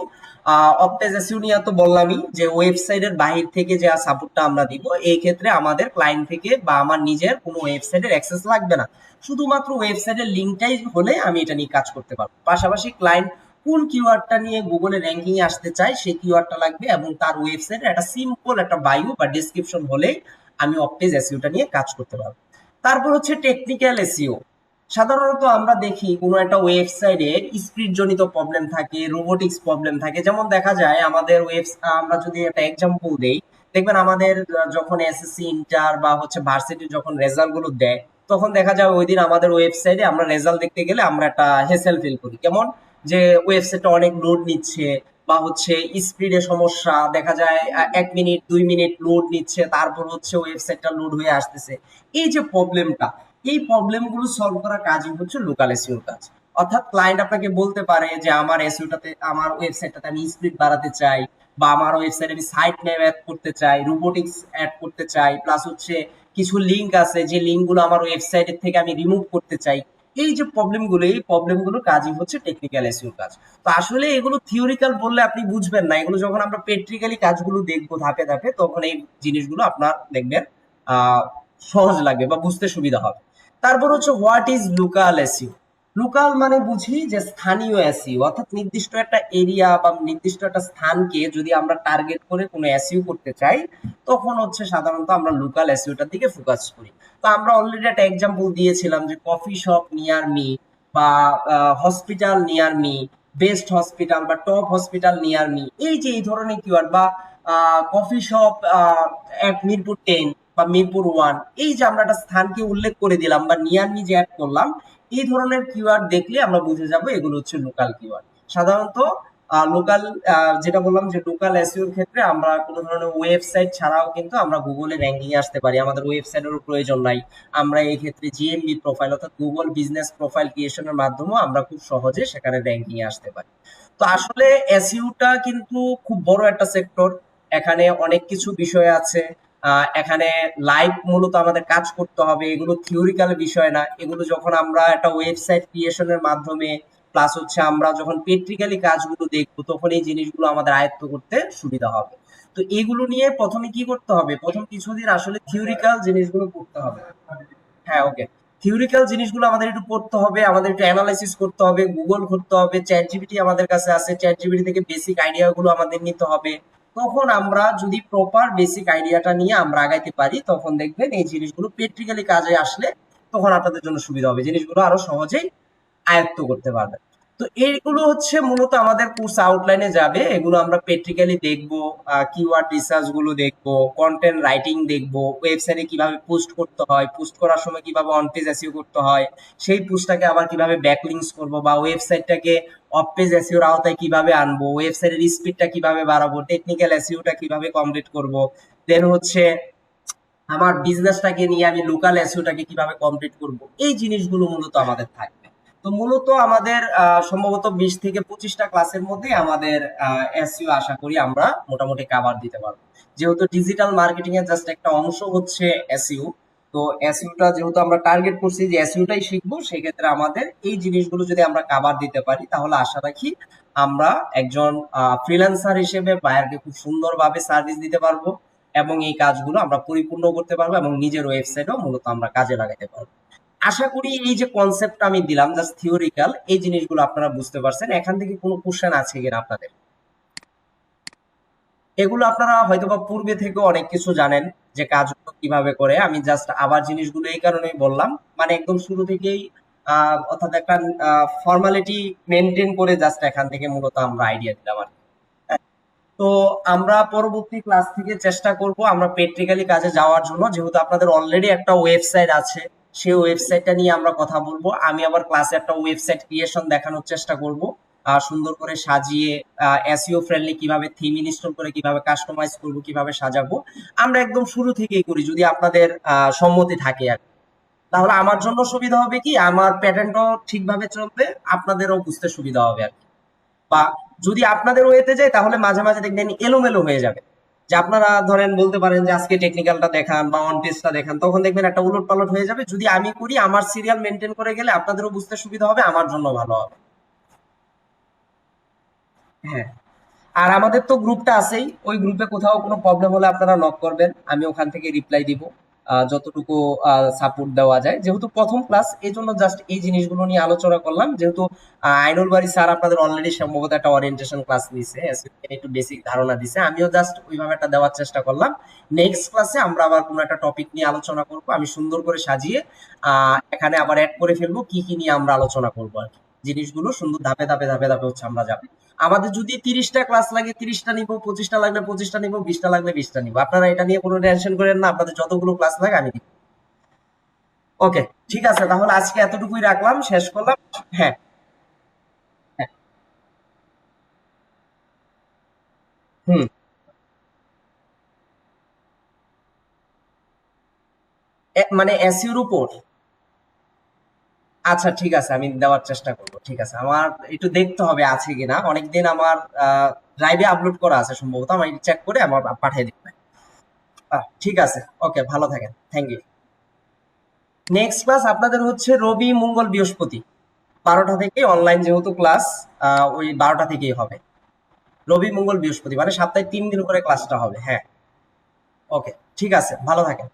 Speaker 1: অপটেজ এসইউ নিয়ে তো বললামই যে ওয়েবসাইটের বাহির থেকে যে সাপোর্টটা আমরা দিব, এই ক্ষেত্রে আমাদের ক্লায়েন্ট থেকে বা আমার নিজের কোনো ওয়েবসাইটের অ্যাক্সেস লাগবে না, শুধুমাত্র ওয়েবসাইটের লিঙ্কটাই হলে আমি এটা নিয়ে কাজ করতে পারবো। পাশাপাশি ক্লায়েন্ট কোন কিওয়ার্ডটা নিয়ে গুগলে র্যাঙ্কিং এ আসতে চায় সেই কিওয়ার্ডটা লাগবে, এবং তার ওয়েবসাইটে একটা সিম্পল একটা বায়ো বা ডেসক্রিপশন হলেই আমি অপটেজ এসইউটা নিয়ে কাজ করতে পারবো। তারপর হচ্ছে টেকনিক্যাল এসইও। সাধারণত আমরা দেখি কোনো একটা ওয়েবসাইটে স্পিড জনিত প্রবলেম থাকে, রোবোটিক্স প্রবলেম থাকে। যেমন দেখা যায় আমাদের আমরা যদি একটা এক্সাম্পল দেই, দেখবেন আমাদের যখন এসএসসি ইন্টার বা হচ্ছে ভার্সিটি যখন রেজাল্ট গুলো দেয়, তখন দেখা যায় ওই দিন আমাদের ওয়েবসাইটে আমরা রেজাল্ট দেখতে গেলে আমরা একটা হেসেল ফিল করি। কেমন যে ওয়েবসাইটটা অনেক লোড নিচ্ছে, বা হচ্ছে স্পিডে সমস্যা দেখা যায়, 1 মিনিট 2 মিনিট লোড নিচ্ছে, তারপর হচ্ছে ওয়েবসাইটটা লোড হয়ে আসতেছে। এই যে প্রবলেমটা, এই প্রবলেমগুলো সলভ করা কাজই হচ্ছে লোকাল এসইওর কাজ। অর্থাৎ ক্লায়েন্ট আপনাকে বলতে পারে যে আমার এসইওটাতে, আমার ওয়েবসাইটটাতে আমি স্পিড বাড়াতে চাই, বা আমার ওয়েবসাইটে আমি সাইট নেম অ্যাড করতে চাই, রোবোটিক্স অ্যাড করতে চাই, প্লাস হচ্ছে কিছু লিঙ্ক আছে যে লিঙ্কগুলো আমার ওয়েবসাইটের থেকে আমি রিমুভ করতে চাই। এই যে প্রবলেমগুলো, এই প্রবলেমগুলো কাজই হচ্ছে টেকনিক্যাল এসইওর কাজ। তো আসলে এগুলো থিওরিক্যাল বললে আপনি বুঝবেন না, এগুলো যখন আমরা প্র্যাকটিক্যালি কাজগুলো দেখবো ধাপে ধাপে, তখন এই জিনিসগুলো আপনার দেখবেন আহ সহজ লাগবে বা বুঝতে সুবিধা হবে। তারপর হচ্ছে what is local SEO. Local মানে বুঝি যে স্থানীয় এসইও, অর্থাৎ নির্দিষ্ট একটা এরিয়া বা নির্দিষ্ট একটা স্থানকে যদি আমরা টার্গেট করে কোনো এসইও করতে চাই, তখন হচ্ছে সাধারণত আমরা লোকাল এসইওটার দিকে ফোকাস করি। তো আমরা অলরেডি একটা এক্সাম্পল দিয়েছিলাম যে কফি শপ নিয়ার মি, বা hospital near me, best hospital বা টপ হসপিটাল নিয়ার মি, এই যে এই ধরনের কিওয়ার্ড, বা কফি শপ এট মিরপুর 10 বা মিরপুর 1, এই যে আমরা একটা স্থানকে উল্লেখ করে দিলাম বা নিয়ার মি যে অ্যাড করলাম, এই ধরনের কিওয়ার্ড দেখলে আমরা বুঝে যাব এগুলো হচ্ছে লোকাল কিওয়ার্ড। সাধারণত লোকাল, যেটা বললাম যে লোকাল এসইওর ক্ষেত্রে আমরা কোনো ধরনের ওয়েবসাইট ছাড়াও কিন্তু আমরা গুগলে র্যাঙ্কিং এ আসতে পারি, আমাদের ওয়েবসাইটেরও প্রয়োজন নাই। আমরা এই ক্ষেত্রে জিএমবি প্রোফাইল অর্থাৎ গুগল বিজনেস প্রোফাইল ক্রিয়েশনের মাধ্যমে আমরা খুব সহজে সেখানে র্যাঙ্কিং এ আসতে পারি। তো আসলে এসইওটা কিন্তু খুব বড় একটা সেক্টর, এখানে অনেক কিছু বিষয় আছে। এখানে লাইভ মূলত আমাদের কাজ করতে হবে, এগুলো থিওরিক্যাল বিষয় না, এগুলো যখন আমরা একটা ওয়েবসাইট ক্রিয়েশনের মাধ্যমে, প্লাস হচ্ছে আমরা যখন প্র্যাকটিক্যালি কাজগুলো দেখবো, তখন এই জিনিসগুলো আমাদের আয়ত্ত করতে সুবিধা হবে। তো এগুলো নিয়ে প্রথমে কি করতে হবে, প্রথম কিছুদিন আসলে থিওরিক্যাল জিনিসগুলো পড়তে হবে। হ্যাঁ, ওকে। থিওরিক্যাল জিনিসগুলো আমাদের একটু পড়তে হবে, আমাদের একটু অ্যানালাইসিস করতে হবে, গুগল করতে হবে, চ্যাট জিপিটি আমাদের কাছে আছে, চ্যাট জিপিটি থেকে বেসিক আইডিয়া গুলো আমাদের নিতে হবে। তখন আমরা যদি প্রপার বেসিক আইডিয়াটা নিয়ে আমরা আগাইতে পারি, তখন দেখবেন এই জিনিসগুলো প্র্যাকটিক্যালি কাজে আসলে তখন আপনাদের জন্য সুবিধা হবে, জিনিসগুলো আরো সহজেই আয়ত্ত করতে পারবেন। তো এইগুলো হচ্ছে মূলত আমাদের কোর্স আউটলাইনে যাবে, এগুলো আমরা প্র্যাকটিক্যালি দেখবো, কিওয়ার্ড রিসার্চ গুলো দেখবো, কন্টেন্ট রাইটিং দেখবো, ওয়েবসাইটে কিভাবে পোস্ট করতে হয়, পোস্ট করার সময় কিভাবে অন পেজ এসইও করতে হয়, সেই পোস্টটাকে আবার কিভাবে ব্যাকলিংকস করব, বা ওয়েবসাইটটাকে অফ পেজ এসইওর আওতায় কিভাবে আনবো, ওয়েবসাইটের স্পিডটা কিভাবে বাড়াবো, টেকনিক্যাল এসইওটা কিভাবে কমপ্লিট করব, দেন হচ্ছে আমার বিজনেসটাকে নিয়ে আমি লোকাল এসইওটাকে কিভাবে কমপ্লিট করব, এই জিনিসগুলো মূলত আমাদের থাকবে। তো মূলত আমাদের সম্ভবত 20 থেকে 25টা ক্লাসের মধ্যে আমাদের এসইও আশা করি আমরা মোটামুটি কভার দিতে পারবো। যেহেতু ডিজিটাল মার্কেটিং এর জাস্ট একটা অংশ হচ্ছে এসইও, তো এসইওটা যেহেতু আমরা টার্গেট করছি যে এসইওটাই শিখবো, সেক্ষেত্রে আমাদের এই জিনিসগুলো যদি আমরা কভার দিতে পারি, তাহলে আশা রাখি আমরা একজন ফ্রিল্যান্সার হিসেবে বায়ারকে খুব সুন্দরভাবে সার্ভিস দিতে পারবো, এবং এই কাজগুলো আমরা পরিপূর্ণ করতে পারবো, এবং নিজের ওয়েবসাইটও মূলত আমরা কাজে লাগাতে পারবো। আশা করি এই যে কনসেপ্ট আমি দিলাম জাস্ট থিওরিক্যাল, এই জিনিসগুলো আপনারা বুঝতে পারছেন। এখান থেকে কোনো কোশ্চেন আছে কিনা আপনাদের? এগুলো আপনারা হয়তোবা পূর্বে থেকে অনেক কিছু জানেন যে কাজগুলো কিভাবে করে, আমি জাস্ট আবার জিনিসগুলো এই কারণেই বললাম, মানে একদম শুরু থেকেই অর্থাৎ একটা ফর্মালিটি মেনটেন করে জাস্ট এখান থেকে মূলত আমরা আইডিয়া দিলাম আর কি। তো আমরা পরবর্তী ক্লাস থেকে চেষ্টা করব আমরা প্র্যাকটিক্যালি কাজে যাওয়ার জন্য, যেহেতু আপনাদের অলরেডি একটা ওয়েবসাইট আছে, সেই ওয়েবসাইটটা নিয়ে আমরা কথা বলবো। আমি আবার ক্লাসে একটা ওয়েবসাইট ক্রিয়েশন দেখানোর চেষ্টা করব, সুন্দর করে সাজিয়ে, এসইও ফ্রেন্ডলি কিভাবে থিম ইনস্টল করে কিভাবে কাস্টমাইজ করব, কিভাবে সাজাবো, আমরা একদম শুরু থেকেই করি যদি আপনাদের সম্মতি থাকে আর কি। তাহলে আমার জন্য সুবিধা হবে কি, আমার প্যাটার্নটাও ঠিকভাবে চলবে, আপনাদেরও বুঝতে সুবিধা হবে আর কি। বা যদি আপনাদের ওয়েতে যায়, তাহলে মাঝে মাঝে দেখবেন এলোমেলো হয়ে যাবে, যে আপনারা ধরেন বলতে পারেন যে আজকে টেকনিক্যালটা দেখান বা অন পেজটা দেখান, তখন দেখবেন একটা উলট পালট হয়ে যাবে। যদি আমি করি, আমার সিরিয়াল মেনটেন করে গেলে আপনাদেরও বুঝতে সুবিধা হবে, আমার জন্য ভালো হবে। হ্যাঁ, আর আমাদের তো গ্রুপটা আছেই, ওই গ্রুপে কোথাও কোনো প্রবলেম হলে আপনারা নক করবেন, আমি ওখান থেকে রিপ্লাই দিব যতটুকু সাপোর্ট দেওয়া যায়। যেহেতু প্রথম ক্লাস, এই জন্য জাস্ট এই জিনিসগুলো নিয়ে আলোচনা করলাম। যেহেতু আইনুল বাড়ি স্যার আপনাদের অলরেডি সম্ভবত একটা ওরিয়েন্টেশন ক্লাস নিছে, একটু বেসিক ধারণা দিছে, আমিও জাস্ট ওইভাবে একটা দেওয়ার চেষ্টা করলাম। নেক্সট ক্লাসে আমরা আবার কোনো একটা টপিক নিয়ে আলোচনা করব, আমি সুন্দর করে সাজিয়ে এখানে আবার অ্যাড করে ফেলবো কি কি নিয়ে আমরা আলোচনা করবো আর কি। জিনিসগুলো সুন্দর ধাপে ধাপে ধাপে ধাপে হচ্ছে আমরা যাবো। আমাদের যদি 30টা ক্লাস লাগে 30টা নিবো, 25টা লাগলে 25টা নিবো, 20টা লাগলে 20টা নিবো, আপনারা এটা নিয়ে কোনো টেনশন করেন না, আপনাদের যতগুলো ক্লাস লাগে আমি দিব। ওকে, ঠিক আছে, তাহলে আজকে এতটুকুই রাখলাম, শেষ করলাম। হ্যাঁ, হ্যাঁ, হুম। মানে এসইউর উপর? আচ্ছা ঠিক আছে, আমি দেওয়ার চেষ্টা করব। ঠিক আছে, আমার একটু দেখতে হবে আছে কিনা, অনেকদিন আমার ড্রাইভে আপলোড করা আছে সম্ভবত, আমি চেক করে আমার পাঠিয়ে দিতে। ঠিক আছে, ওকে, ভালো থাকেন, থ্যাংক ইউ। নেক্সট ক্লাস আপনাদের হচ্ছে রবি মঙ্গল বৃহস্পতি 12টা থেকে, অনলাইন যেহেতু ক্লাস, ওই 12টা থেকেই হবে। রবি মঙ্গল বৃহস্পতি মানে সপ্তাহে 3 দিন করে ক্লাসটা হবে, হ্যাঁ। ওকে, ঠিক আছে, ভালো থাকেন।